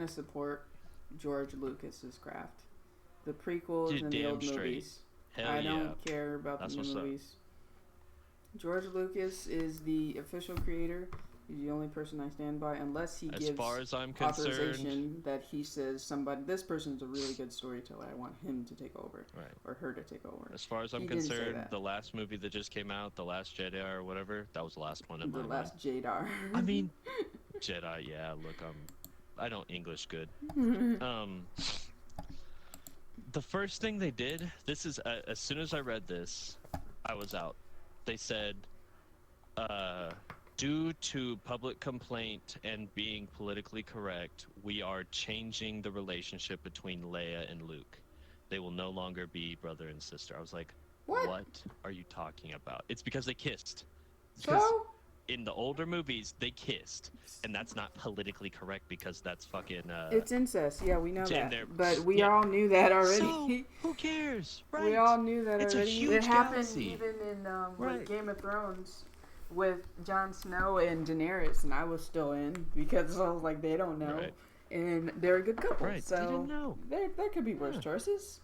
support George Lucas's craft. The prequels and the old movies. I don't care about the new movies. George Lucas is the official creator. He's the only person I stand by, unless he gives authorization that he says this person's a really good storyteller. I want him to take over, or her to take over. As far as I'm concerned, the last movie that just came out, The Last Jedi or whatever, that was the last one in my mind. The Last Jedi. I mean, Jedi. Yeah, look, I don't English good. The first thing they did, this is as soon as I read this, I was out. They said, due to public complaint and being politically correct, we are changing the relationship between Leia and Luke. They will no longer be brother and sister. I was like, what are you talking about? It's because they kissed. So? In the older movies, they kissed, and that's not politically correct because that's fucking. It's incest, yeah, we know that. But we all knew that already. So, who cares? Right? We all knew that it's already. A huge it happened galaxy. Even in with Game of Thrones, with Jon Snow and Daenerys, and I was still in because I was like, they don't know, and they're a good couple. Right. So they didn't know. There could be worse choices.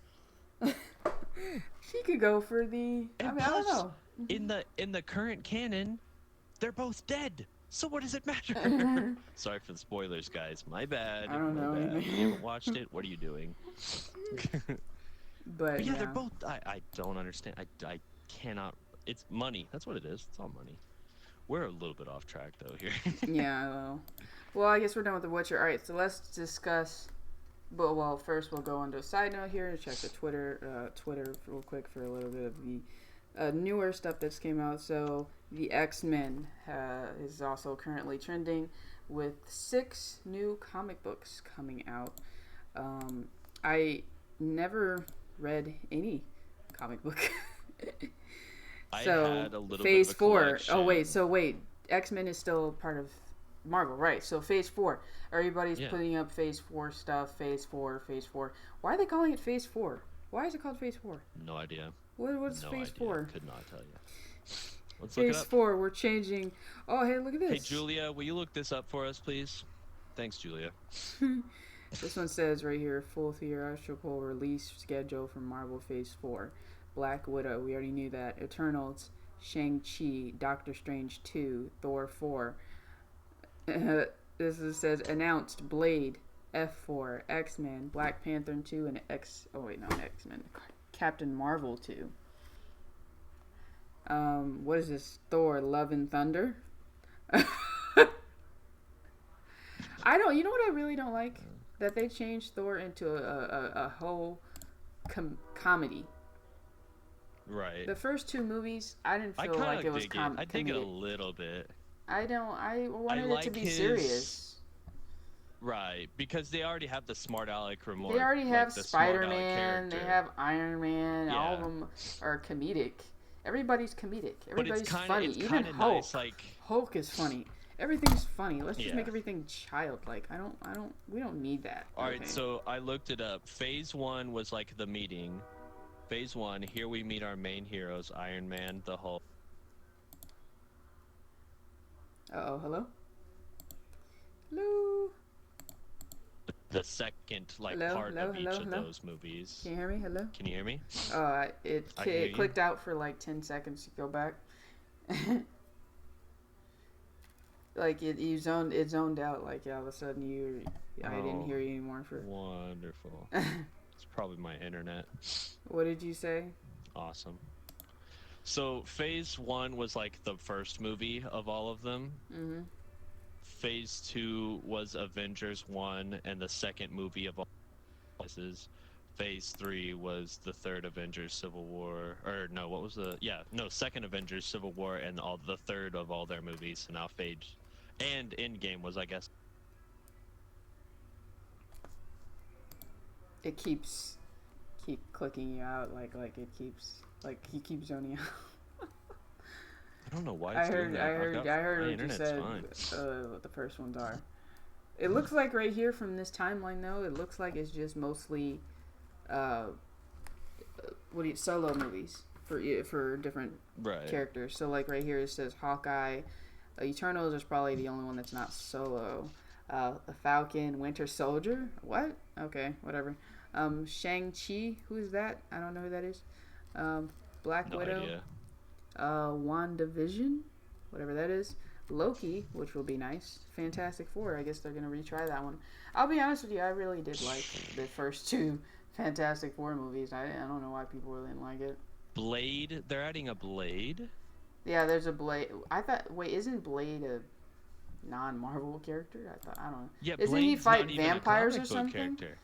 She could go for the. And I don't know. In the current canon, they're both dead. So what does it matter? Sorry for the spoilers, guys. My bad. I don't know. Bad. If you haven't watched it, what are you doing? But yeah, they're both. I don't understand. I cannot. It's money. That's what it is. It's all money. We're a little bit off track though here. Yeah. Well, I guess we're done with The Witcher. All right. So let's discuss. But first we'll go on to a side note here and check the Twitter real quick for a little bit of the newer stuff that's came out. So the X-Men is also currently trending with 6 new comic books coming out. I never read any comic book. So I had a little Phase bit of a 4. collection. Oh wait. X-Men is still part of Marvel, right? So Phase 4. Everybody's putting up Phase 4 stuff. Phase 4. Why are they calling it Phase 4? Why is it called Phase 4? No idea. What's Phase 4? Could not tell you. Let's Phase look it up. 4, we're changing. Oh, hey, look at this. Hey, Julia, will you look this up for us, please? Thanks, Julia. This one says right here, full theatrical release schedule for Marvel Phase 4. Black Widow, we already knew that. Eternals, Shang-Chi, Doctor Strange 2, Thor 4. Says announced Blade, F4, X-Men, Black Panther 2, and X-Men. Captain Marvel 2. What is this? Thor, Love and Thunder? You know what I really don't like? That they changed Thor into a whole comedy. Right. The first 2 movies, I didn't feel like it was comedy. I dig it a little bit. I wanted it to be serious. Right, because they already have the smart aleck remote. They already have Spider-Man, they have Iron Man, all of them are comedic. Everybody's comedic. Everybody's funny. Even Hulk. Nice, Hulk is funny. Everything's funny. Let's just make everything childlike. We don't need that. Alright, so I looked it up. Phase 1 was like the meeting. Phase 1, here we meet our main heroes, Iron Man, the Hulk. Uh-oh, hello? Hello? The second part of each of those movies. Can you hear me? Hello? Can you hear me? It clicked out for like 10 seconds to go back. it zoned out. Like all of a sudden I didn't hear you anymore for. Wonderful. It's probably my internet. What did you say? Awesome. So Phase 1 was like the first movie of all of them. Mm-hmm. Phase 2 was Avengers 1 and the second movie of all places. Phase 3 was the third Avengers Civil War, or no, what was second Avengers Civil War and the third of all their movies. So now And Endgame was, I guess. It keep clicking you out, like it keeps, like he keeps zoning out. I don't know why it's doing that. I heard My what you internet's said. fine. What the first ones are. It looks like right here from this timeline though, it looks like it's just mostly, solo movies for different characters. So like right here it says Hawkeye, Eternals is probably the only one that's not solo. The Falcon, Winter Soldier. What? Okay, whatever. Shang-Chi. Who's that? I don't know who that is. Black Widow. Idea. WandaVision. Whatever that is. Loki, which will be nice. Fantastic Four. I guess they're going to retry that one. I'll be honest with you. I really did like the first two Fantastic Four movies. I don't know why people really didn't like it. Blade. They're adding a Blade? Yeah, there's a Blade. I thought, wait, isn't Blade a non-Marvel character? I don't know. Yeah, isn't he fight vampires or something? Character.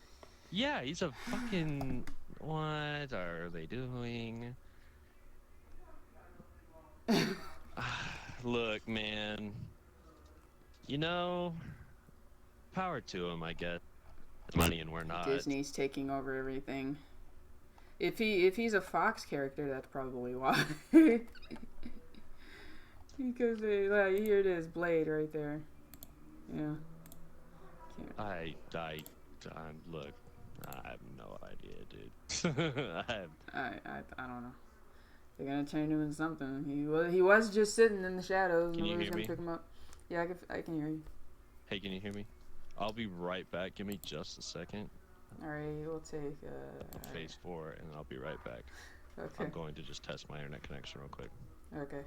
Yeah, he's a fucking. What are they doing? Look, man. You know, power to him, I guess. Money and we're not. Disney's taking over everything. If he's a Fox character, that's probably why. Because here it is, Blade right there. Yeah. Look, I have no idea, dude. I don't know. They're gonna turn him into something. He was just sitting in the shadows. Can you hear me? Pick him up. Yeah, I can hear you. Hey, can you hear me? I'll be right back. Give me just a second. Alright, we'll take phase 4, and I'll be right back. Okay. I'm going to just test my internet connection real quick. Okay.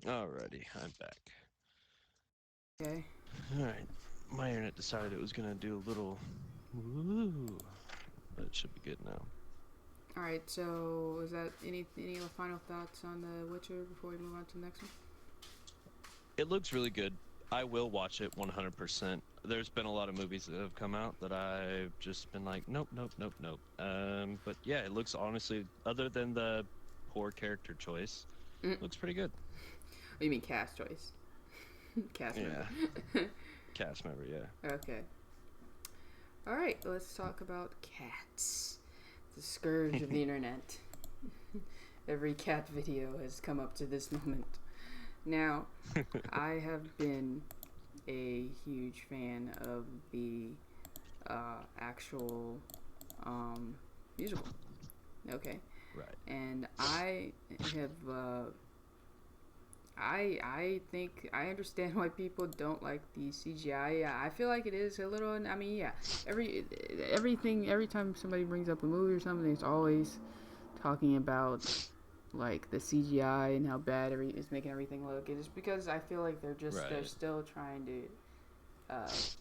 Alrighty, I'm back. Okay. Alright, my internet decided it was gonna do a little woo, but it should be good now. Alright, so is that any final thoughts on The Witcher before we move on to the next one? It looks really good. I will watch it 100%. There's been a lot of movies that have come out that I've just been like, nope. But yeah, it looks honestly, other than the poor character choice, looks pretty good. Oh, you mean cast choice? Cast member. Cast member, yeah. Okay. Alright, let's talk about cats. The scourge of the internet. Every cat video has come up to this moment. Now, I have been a huge fan of the actual musical. Okay. Right. And I have I think I understand why people don't like the CGI. Yeah, I feel like it is a little. I mean, yeah, every time somebody brings up a movie or something, it's always talking about like the CGI and how bad it's making everything look. It's because I feel like they're still trying to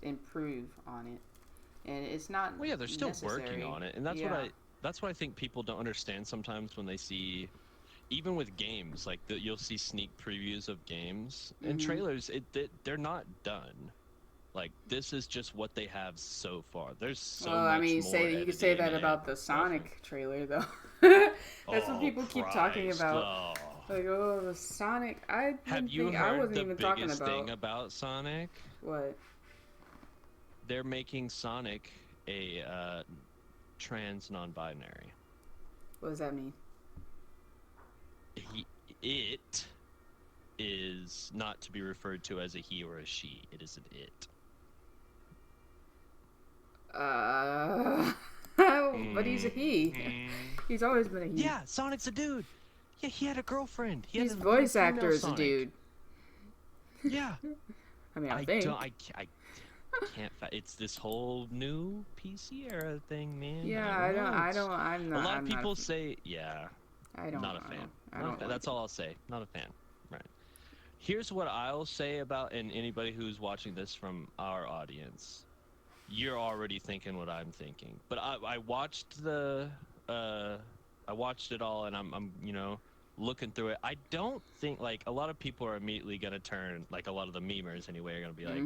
improve on it, and it's not. Well, yeah, they're still necessary. working on it, and that's what I think people don't understand sometimes when they see. Even with games, like you'll see sneak previews of games and trailers. They're not done. Like this is just what they have so far. There's so much more. You could say that about the Sonic trailer, though. That's what people keep talking about. Like, oh, the Sonic. I wasn't even talking about. Thing about Sonic? What? They're making Sonic a trans non-binary. What does that mean? It is not to be referred to as a he or a she. It is an it. But he's a he. He's always been a he. Yeah, Sonic's a dude. Yeah, he had a girlfriend. His voice actor is a dude. Yeah. I mean, I think. I can't. It's this whole new PC era thing, man. Yeah, I'm not. A lot of people say, yeah. Not a fan. That's all I'll say. Not a fan. Right. Here's what I'll say about, and anybody who's watching this from our audience, you're already thinking what I'm thinking. But I watched I watched it all, and I'm looking through it. I don't think, like, a lot of people are immediately gonna turn, like a lot of the memers anyway, are gonna be like,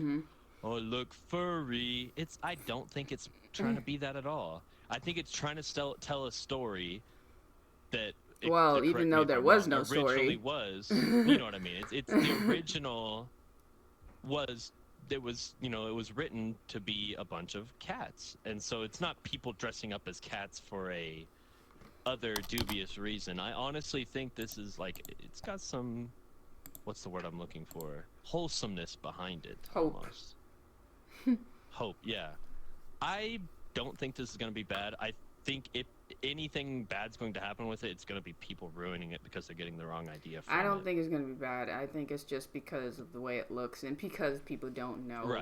oh, look, furry. I don't think it's trying to be that at all. I think it's trying to tell a story that. Even though there was no story. Was, you know what I mean? It's the original was, it was written to be a bunch of cats. And so it's not people dressing up as cats for a other dubious reason. I honestly think this is like, it's got some, what's the word I'm looking for? Wholesomeness behind it. Hope. Almost. Hope, yeah. I don't think this is going to be bad. I think if anything bad's going to happen with it, it's going to be people ruining it because they're getting the wrong idea from it. I don't think it's going to be bad. I think it's just because of the way it looks and because people don't know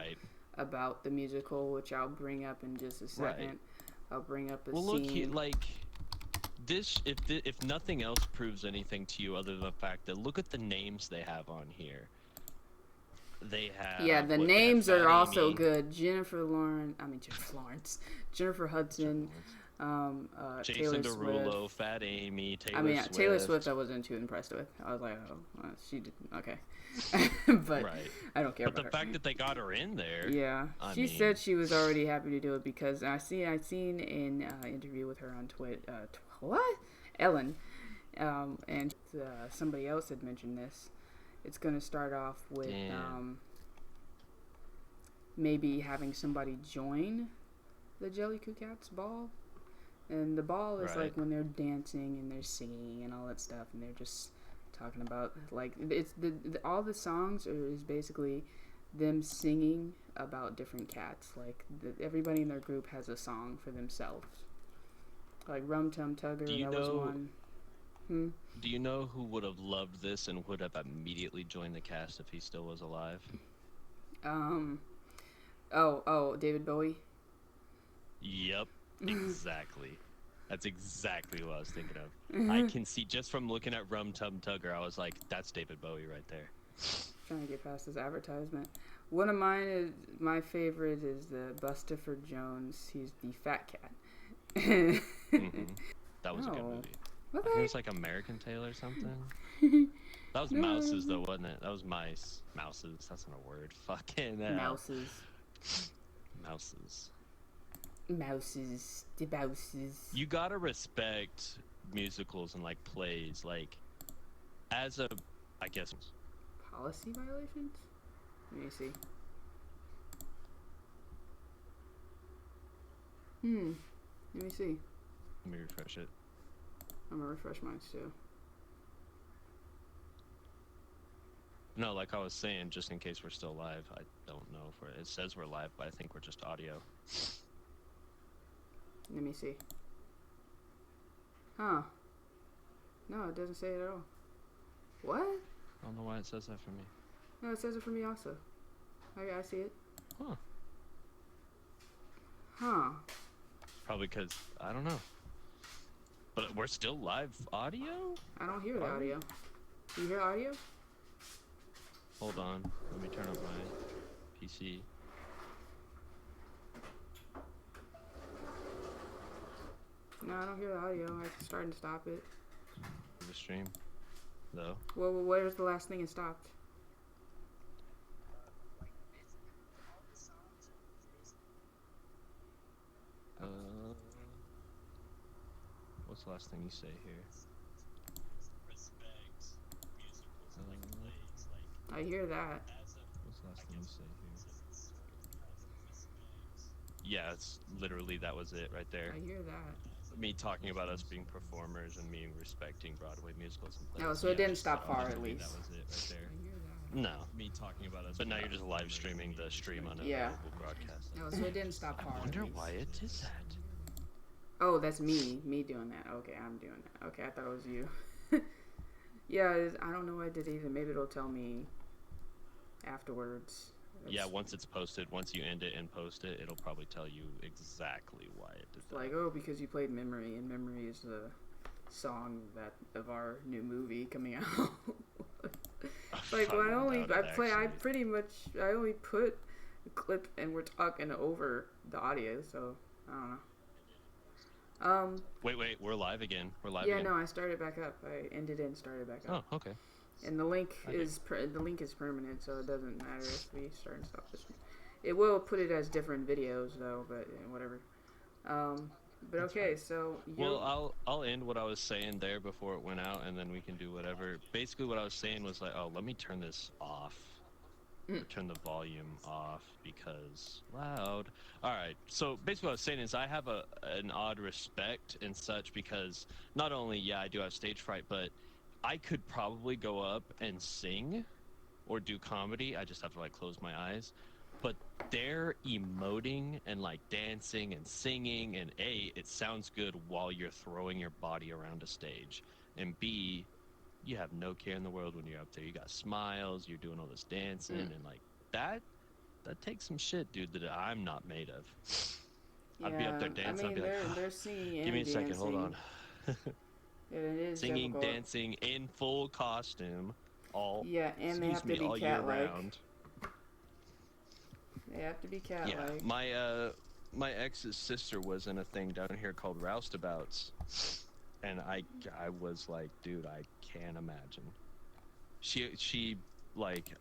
about the musical, which I'll bring up in just a second. Right. I'll bring up a scene. Look, like this, if nothing else proves anything to you other than the fact that look at the names they have on here. They have the names are also good. Jennifer Hudson. Jason Taylor Derulo, Swift. Fat Amy, Taylor Swift. Taylor Swift I wasn't too impressed with. I was like, she did okay. But I don't care about her. But the fact that they got her in there. Yeah. She said she was already happy to do it because I seen an interview with her on Twitter. What? Ellen. And somebody else had mentioned this. It's going to start off with maybe having somebody join the Jellycoo Cats ball. And the ball is like when they're dancing and they're singing and all that stuff, and they're just talking about like it's all the songs is basically them singing about different cats. Like everybody in their group has a song for themselves. Like Rum Tum Tugger, was one. Do you know who would have loved this and would have immediately joined the cast if he still was alive? David Bowie. Yep, exactly. That's exactly what I was thinking of. I can see just from looking at Rum Tum Tugger, I was like, that's David Bowie right there. Trying to get past this advertisement. One of my favorite is the Bustopher Jones. He's the fat cat. That was a good movie. I think it was like American Tail or something. That was mouses though, wasn't it? That was mice. Mouses. That's not a word. Fucking hell. Mouses. Mouses. Mouses. The mouses. You gotta respect musicals and like plays, like as a, I guess. Policy violations? Let me see. Let me see. Let me refresh it. I'm gonna refresh mine too. No, like I was saying, just in case we're still live, I don't know if it says we're live, but I think we're just audio. Let me see. Huh. No, it doesn't say it at all. What? I don't know why it says that for me. No, it says it for me also. I see it. Huh. Huh. Probably because, I don't know. But we're still live audio? I don't hear the audio. Do you hear audio? Hold on. Let me turn up my PC. No, I don't hear the audio. I'm starting to stop it. The stream, though. Well, where's the last thing it stopped? What's the last thing you say here? I hear that. What's the last thing you say here? Yeah, it's literally, that was it right there. I hear that. Me talking about us being performers and me respecting Broadway musicals and plays. Oh, so it didn't stop far at least. That was it right there. I hear that. No, me talking about us. But now you're just live streaming the stream on a broadcast. No, so it didn't stop far. I wonder why it did that. Oh, that's me doing that. Okay, I'm doing that. Okay, I thought it was you. Yeah, I don't know why I did either. Maybe it'll tell me afterwards. Yeah, once it's posted, once you end it and post it, it'll probably tell you exactly why it did that. Like, oh, because you played Memory, and Memory is the song of our new movie coming out. Like, well, I only put a clip and we're talking over the audio, so I don't know. Wait, we're live again. We're live yeah, again. no, I started back up. I ended it and started back up. Oh, okay. And the link is permanent, so it doesn't matter if we start and stop this one. It will put it as different videos though, but whatever. But okay, so well, I'll end what I was saying there before it went out, and then we can do whatever. Basically, what I was saying was like, oh, let me turn this off. Turn the volume off because loud. All right, so basically what I was saying is I have an odd respect and such because not only I do have stage fright, but I could probably go up and sing or do comedy. I just have to like close my eyes. But they're emoting and like dancing and singing, and A, it sounds good while you're throwing your body around a stage, and B, you have no care in the world when you're up there. You got smiles, you're doing all this dancing, and like that takes some shit, dude, that I'm not made of. Yeah, I'd be up there dancing. I mean, I'd be like, they're singing and give me a second, dancing. hold on. It is singing, difficult. dancing in full costume, all and they have to be all cat-like. year round. They have to be cat-like. Yeah, my ex's sister was in a thing down here called Roustabouts, and I was like, dude, I can't imagine. She like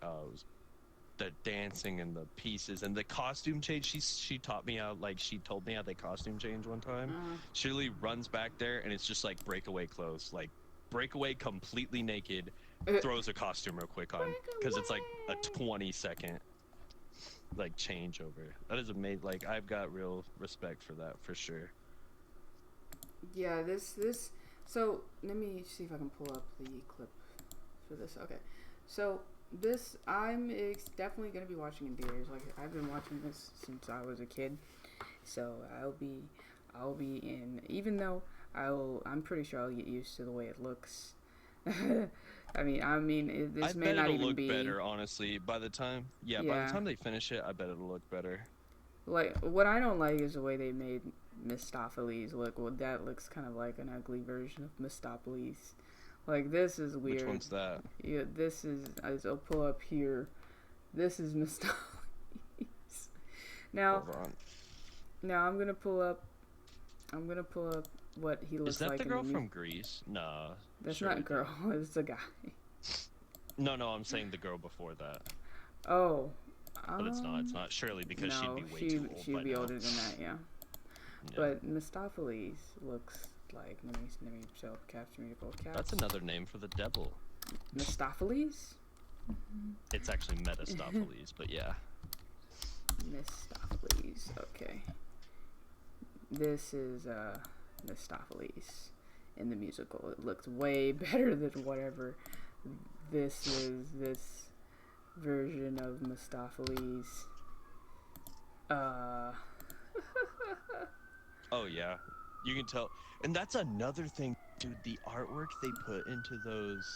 the dancing and the pieces and the costume change. She taught me how, like, she told me how they costume change one time. She really runs back there and it's just like breakaway clothes, like breakaway completely naked, throws a costume real quick on because it's like a 20-second like changeover. That is amazing. Like, I've got real respect for that for sure. Yeah, this so let me see if I can pull up the clip for this. Okay, so this definitely gonna be watching in theaters. Like, I've been watching this since I was a kid, so I'll be in. Even though I'm pretty sure I'll get used to the way it looks. I mean, this may not even be better, honestly. By the time they finish it, I bet it'll look better. Like, what I don't like is the way they made Mistopheles look. Well, that looks kind of like an ugly version of Mistopheles. Like, this is weird. Which one's that? Yeah, this is, I'll pull up here. This is Mistopheles. Now, hold on. Now I'm gonna pull up what he looks like. Is that the girl from Greece? No. That's not a girl. It's a guy. No, I'm saying the girl before that. Oh. But it's not. It's not Surely because no, she'd be way too old. She'd be now. older than that, yeah. But Mistopheles looks like. Let me capture me to go cats. That's another name for the devil. Mistopheles? It's actually Metastopheles, but yeah. Mistopheles. Okay. This is Mistopheles in the musical. It looks way better than whatever this is. This version of Mistopheles. Oh yeah, you can tell, and that's another thing, dude. The artwork they put into those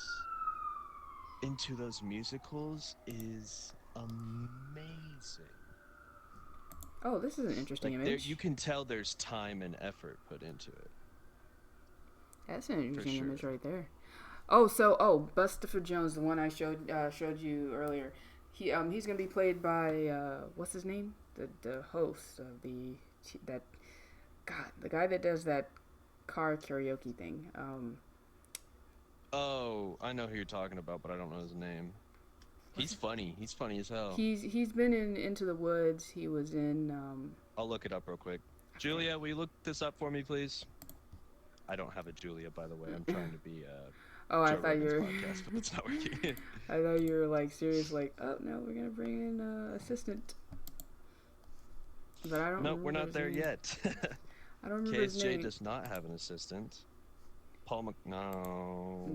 musicals is amazing. Oh, this is an interesting image. You can tell there's time and effort put into it. That's an interesting image right there. Oh, Bustopher Jones, the one I showed you earlier. He's gonna be played by what's his name? The host of the guy that does that car karaoke thing. Oh, I know who you're talking about, but I don't know his name. He's funny. He's funny as hell. He's been in Into the Woods. He was in. I'll look it up real quick. Julia, will you look this up for me, please? I don't have a Julia, by the way. I'm trying to be. Oh, I thought you were. Podcast, but it's not working. I thought you were like serious, like, oh no, we're gonna bring in assistant. But I don't. Nope, we're not there yet. I don't remember his name. KSJ does not have an assistant. Paul No.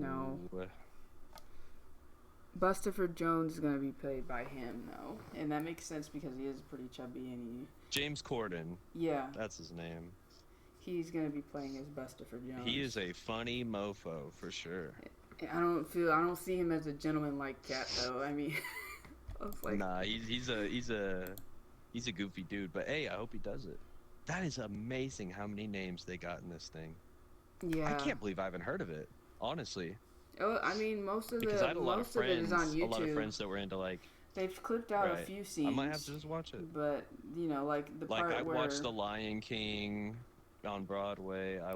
Bustopher Jones is gonna be played by him, though, and that makes sense because he is pretty chubby and James Corden. Yeah. That's his name. He's gonna be playing as Bustopher Jones. He is a funny mofo for sure. I don't see him as a gentleman like Cat though. I mean, nah, he's a goofy dude. But hey, I hope he does it. That is amazing how many names they got in this thing. Yeah. I can't believe I haven't heard of it, honestly. Oh, I mean, most of I had a lot of friends, it is on YouTube. A lot of friends that were into like. They've clipped out a few scenes. I might have to just watch it. But like the part I where watched The Lion King on Broadway. I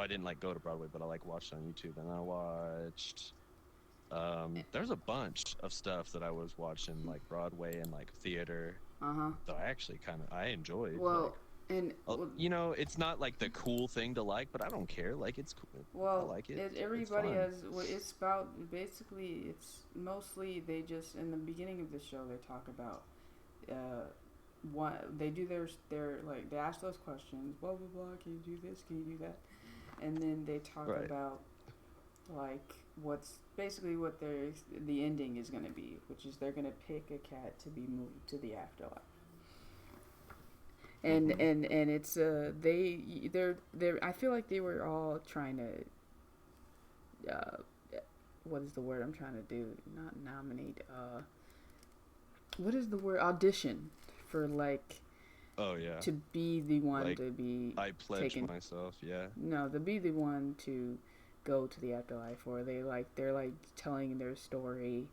didn't go to Broadway, but I watched it on YouTube, and I watched. There's a bunch of stuff that I was watching Broadway and theater. That I actually I enjoyed. Well. It's not the cool thing to like, but I don't care. It's cool. Well, I like it. Everybody has what it's about. Basically, it's mostly they just in the beginning of the show they talk about what they do. Their they ask those questions. Blah blah blah. Can you do this? Can you do that? And then they talk about what's basically what the ending is going to be, which is they're going to pick a cat to be moved to the afterlife. And it's they're I feel like they were all trying to what is the word I'm trying to do? Not nominate. What is the word? Audition for Oh yeah. To be the one to be. I pledge myself. Yeah. No, to be the one to go to the afterlife, or they're telling their story.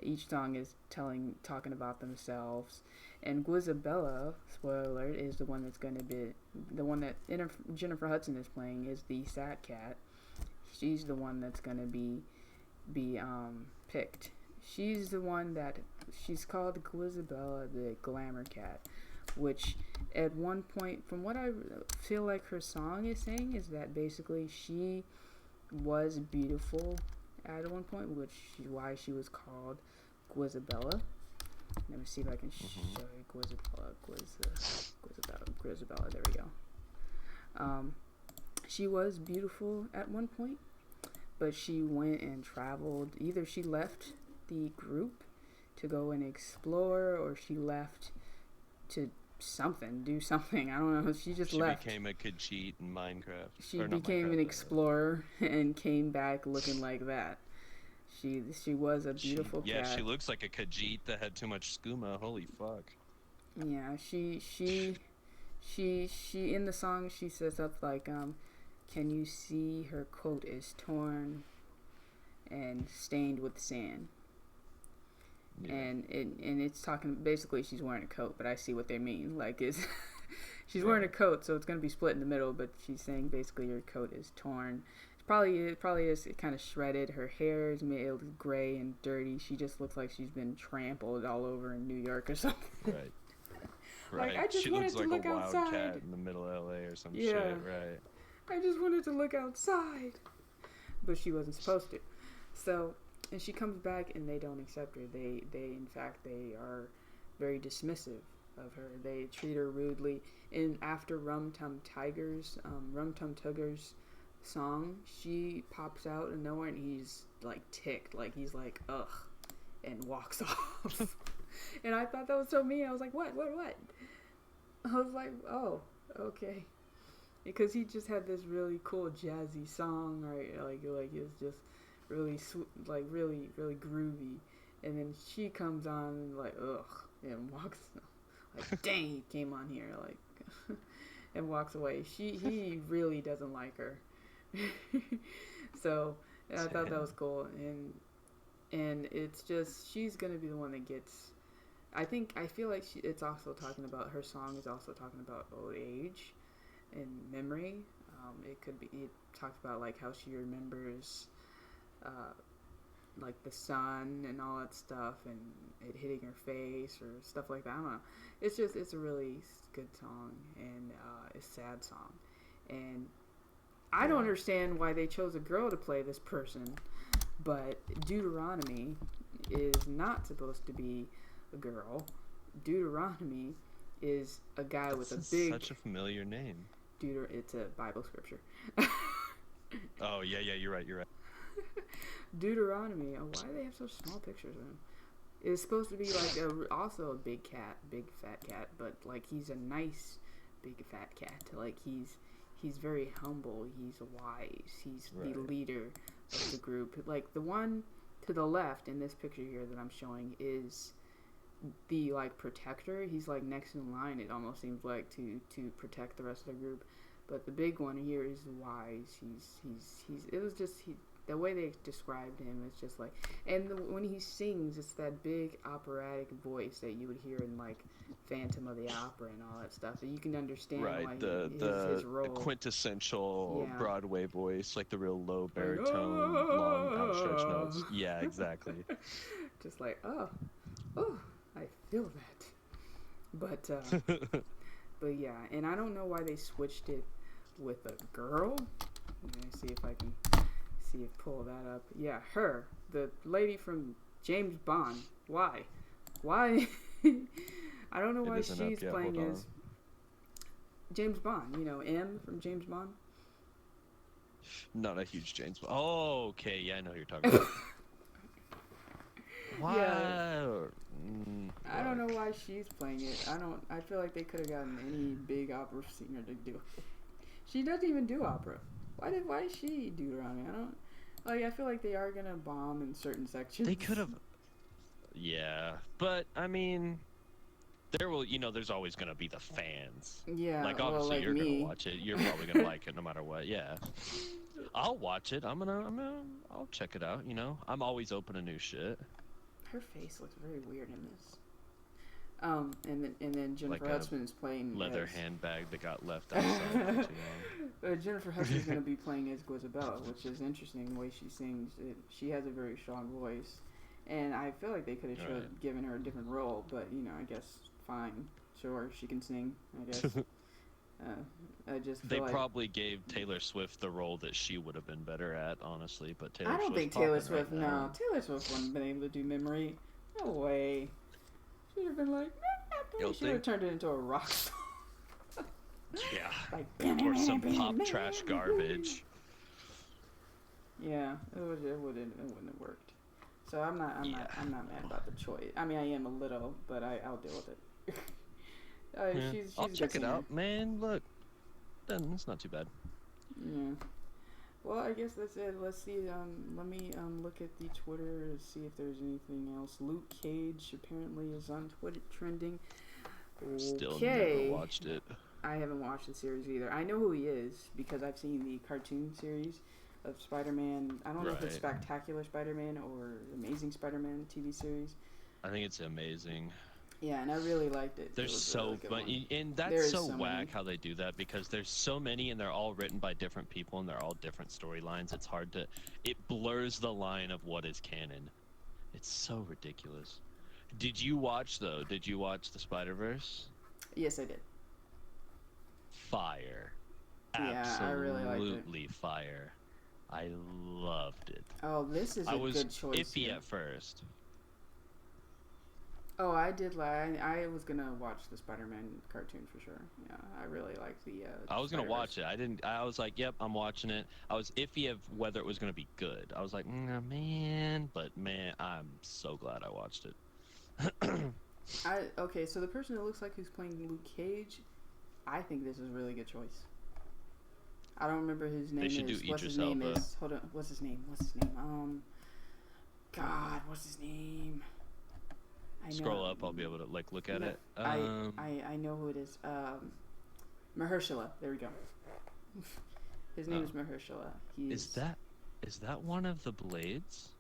Each song is talking about themselves. And Guizabella, spoiler alert, is the one that's going to be the one that Jennifer Hudson is playing is the sad cat. She's the one that's going to be picked. She's the one that she's called Guizabella, the glamour cat, which at one point, from what I feel like her song is saying, is that basically she was beautiful at one point, which is why she was called Guizabella. Let me see if I can show you Guizabella. There we go. She was beautiful at one point, but she went and traveled. Either she left the group to go and explore, or she left to do something. I don't know. She just left. She became a Khajiit in Minecraft. She became an explorer and came back looking like that. She was a beautiful cat. Yeah, she looks like a Khajiit that had too much skooma. Holy fuck. Yeah, she in the song she says stuff like, can you see her coat is torn and stained with sand? Yeah. And it's talking basically she's wearing a coat, but I see what they mean. Like it's she's wearing a coat, so it's gonna be split in the middle. But she's saying basically her coat is torn. It probably is kind of shredded. Her hair is made gray and dirty. She just looks like she's been trampled all over in New York or something. Right. Like I just wanted to look outside. She looks like a wild cat in the middle of LA or some shit. Right. I just wanted to look outside, but she wasn't supposed to. So. And she comes back and they don't accept her. They in fact, they are very dismissive of her. They treat her rudely. And after Rum Tum Tugger's song, she pops out of nowhere and he's like ticked. Like he's like, ugh, and walks off. And I thought that was so mean. I was like, what? I was like, oh, okay. Because he just had this really cool jazzy song, right? Like it's just really like really groovy, and then she comes on and like ugh and walks like dang, he came on here like and walks away. He really doesn't like her. So I thought that was cool, and it's just she's gonna be the one that gets. I feel like it's also talking about her song is also talking about old age and memory. It talks about like how she remembers like the sun and all that stuff and it hitting her face or stuff like that. I don't know. It's a really good song and a sad song. And I don't understand why they chose a girl to play this person, but Deuteronomy is not supposed to be a girl. Deuteronomy is a guy with a big... Such a familiar name. It's a Bible scripture. Oh, yeah, you're right. Deuteronomy. Oh, why do they have such small pictures of him? It's supposed to be like also a big fat cat, but like he's a nice big fat cat. Like he's very humble. He's wise. He's the leader of the group. Like the one to the left in this picture here that I'm showing is the like protector. He's like next in line. It almost seems like to protect the rest of the group. But the big one here is wise. The way they described him is just like, and when he sings, it's that big operatic voice that you would hear in like Phantom of the Opera and all that stuff. So you can understand why his role. The quintessential Broadway voice, like the real low baritone, long outstretched notes. Yeah, exactly. Just like I feel that. But but yeah, and I don't know why they switched it with a girl. Let me see if I can pull that up. Yeah, her, the lady from James Bond. Why? I don't know why she's playing as James Bond. You know, M from James Bond. Not a huge James Bond. Oh, okay. Yeah, I know who you're talking about. Why? Yeah. I don't know why she's playing it. I feel like they could have gotten any big opera singer to do it. She doesn't even do opera. Why did she do Deuteronomy? I feel like they are gonna bomb in certain sections. They could have. Yeah, but I mean, there's always gonna be the fans. Yeah. Like obviously you're gonna watch it. You're probably gonna like it no matter what. Yeah. I'll watch it. I'll check it out. I'm always open to new shit. Her face looks very weird in this. And then Jennifer Hudson is playing leather handbag that got left outside. Jennifer Hudson is going to be playing as Guizabella, which is interesting the way she sings. She has a very strong voice, and I feel like they could have given her a different role, but I guess fine, sure, she can sing. I guess. I just feel probably gave Taylor Swift the role that she would have been better at, honestly. But I don't think Taylor Swift. No, Taylor Swift wouldn't have been able to do Memory. No way. She would have been like. She would have turned it into a rock song. Yeah. Or some pop trash garbage. Yeah, it wouldn't have worked. So I'm not mad about the choice. I mean, I am a little, but I'll deal with it. She's I'll check it out, man. Look, then it's not too bad. Yeah. Well, I guess that's it. Let's see. Let me look at the Twitter to see if there's anything else. Luke Cage apparently is on Twitter trending. Still never Okay. watched it. I haven't watched the series either. I know who he is because I've seen the cartoon series of Spider-Man. I don't know if it's Spectacular Spider-Man or Amazing Spider-Man TV series. I think it's amazing. Yeah, and I really liked it. There's so many, and that's so whack how they do that, because there's so many and they're all written by different people and they're all different storylines. It's hard to, it blurs the line of what is canon. It's so ridiculous. Did you watch the Spider-Verse? Yes, I did. Fire. Yeah, I really liked it. Absolutely fire. I loved it. Oh, this is a good choice. I was iffy at first. Oh, I did. I was gonna watch the Spider-Man cartoon for sure. Yeah, I really liked the. I was gonna watch it. I was like, "Yep, I'm watching it." I was iffy of whether it was gonna be good. I was like, "Man," but man, I'm so glad I watched it. Okay, so the person that looks like who's playing Luke Cage, I think this is a really good choice. I don't remember his name. What's his name? Hold on. What's his name? God, what's his name? Scroll up, I'll be able to look at it. I know who it is. Mahershala. There we go. His name is Mahershala. Is that one of the Blades?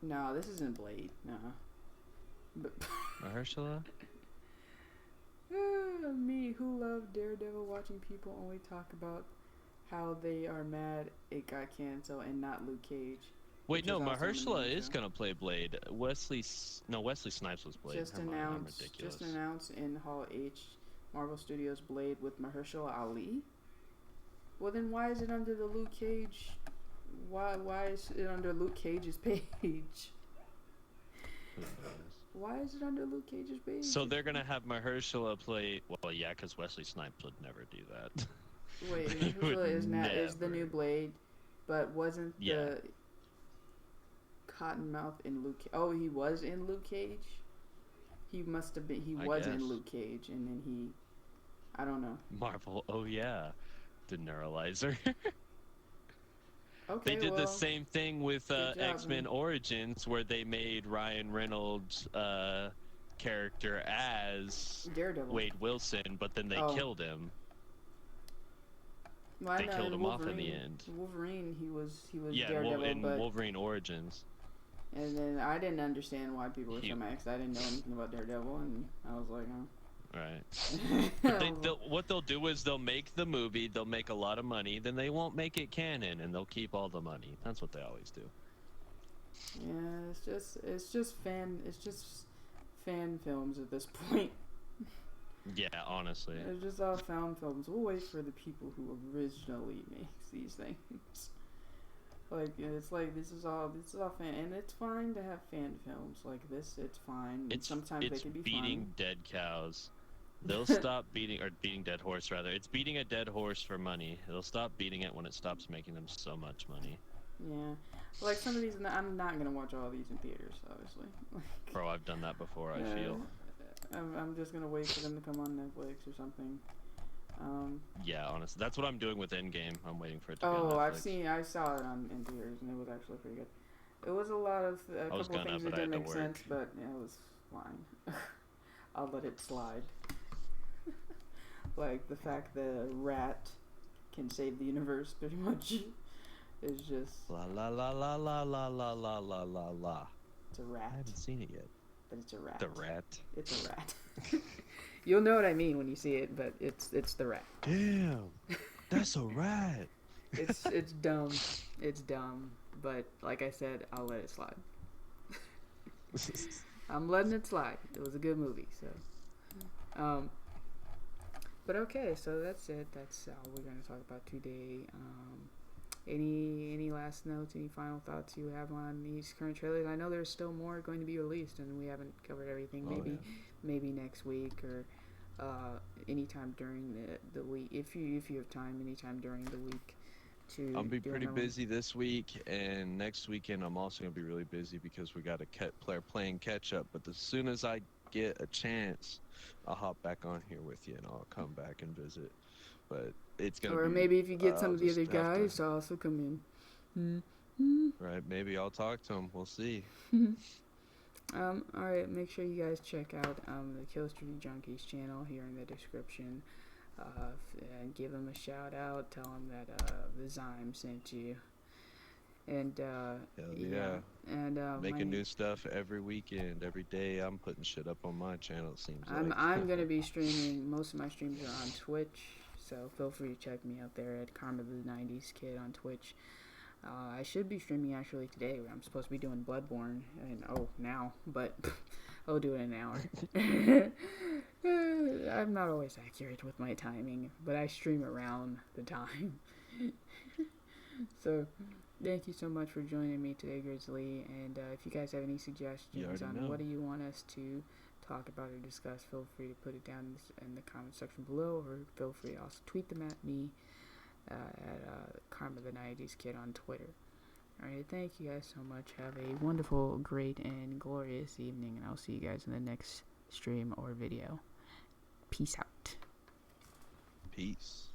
No, this isn't Blade. No. Mahershala? Me, who loved Daredevil, watching people only talk about how they are mad it got canceled and not Luke Cage. Wait, no, Mahershala is gonna play Blade. Wesley Snipes was Blade. Just announced in Hall H, Marvel Studios Blade with Mahershala Ali. Well, then why is it under the Luke Cage? Why is it under Luke Cage's page? Why is it under Luke Cage's page? So they're gonna have Mahershala play. Well, yeah, because Wesley Snipes would never do that. Wait, Mahershala is the new Blade, but wasn't the Cottonmouth in Luke? Oh, he was in Luke Cage. He must have been. He was in Luke Cage, and then I don't know. Marvel. Oh yeah, the Neuralizer. Okay, they did the same thing with X-Men Origins, where they made Ryan Reynolds' character as Daredevil. Wade Wilson, but then they killed him. Well, they killed him off in the end. Wolverine, he was Daredevil, in Wolverine Origins. And then I didn't understand why people were so mad, because I didn't know anything about Daredevil, and I was like, oh. Right. But what they'll do is they'll make the movie, they'll make a lot of money, then they won't make it canon, and they'll keep all the money. That's what they always do. Yeah, it's just fan films at this point. Yeah, honestly. It's just all fan films. We'll wait for the people who originally makes these things. This is all fan, and it's fine to have fan films like this. It's fine. Sometimes they can be beating fun. dead cows. They'll stop beating dead horse rather. It's beating a dead horse for money. They'll stop beating it when it stops making them so much money. Yeah, like some of these, I'm not gonna watch all these in theaters, obviously. Bro, I've done that before. I feel. I'm just gonna wait for them to come on Netflix or something. Yeah, honestly, that's what I'm doing with Endgame. I'm waiting for it to be on Netflix. I saw it in theaters, and it was actually pretty good. It was a couple of things that didn't make sense, but it was fine. I'll let it slide. Like the fact the rat can save the universe, pretty much, is just la la la la la la la la la la la. It's a rat. I haven't seen it yet. But it's a rat. The rat. It's a rat. You'll know what I mean when you see it, but it's the rat. Damn, that's a rat. It's dumb. It's dumb. But like I said, I'll let it slide. I'm letting it slide. It was a good movie, so. But okay, so that's it. That's all we're gonna talk about today. Any last notes? Any final thoughts you have on these current trailers? I know there's still more going to be released, and we haven't covered everything. Maybe next week or anytime during the week, if you have time, anytime during the week. I'll be pretty busy this week, and next weekend I'm also gonna be really busy because we got a playing catch up. But as soon as I get a chance, I'll hop back on here with you, and I'll come back and visit. But it's gonna. Or maybe if you get some of the other guys to also come in. Right, maybe I'll talk to them. We'll see. Alright, make sure you guys check out the Kill Streak Junkies channel here in the description. And give them a shout out. Tell them that the Zyme sent you. And yeah. And making new stuff every weekend, every day. I'm putting shit up on my channel. It seems like I'm gonna be streaming. Most of my streams are on Twitch, so feel free to check me out there at Karma the 90s Kid on Twitch. I should be streaming actually today. I'm supposed to be doing Bloodborne, and now, but I'll do it in an hour. I'm not always accurate with my timing, but I stream around the time. So, thank you so much for joining me today, Grizzly. And if you guys have any suggestions on what do you want us to talk about or discuss, feel free to put it down in the comment section below, or feel free to also tweet them at me. At Karma the 90s Kid on Twitter. Alright, thank you guys so much. Have a wonderful, great, and glorious evening, and I'll see you guys in the next stream or video. Peace out. Peace.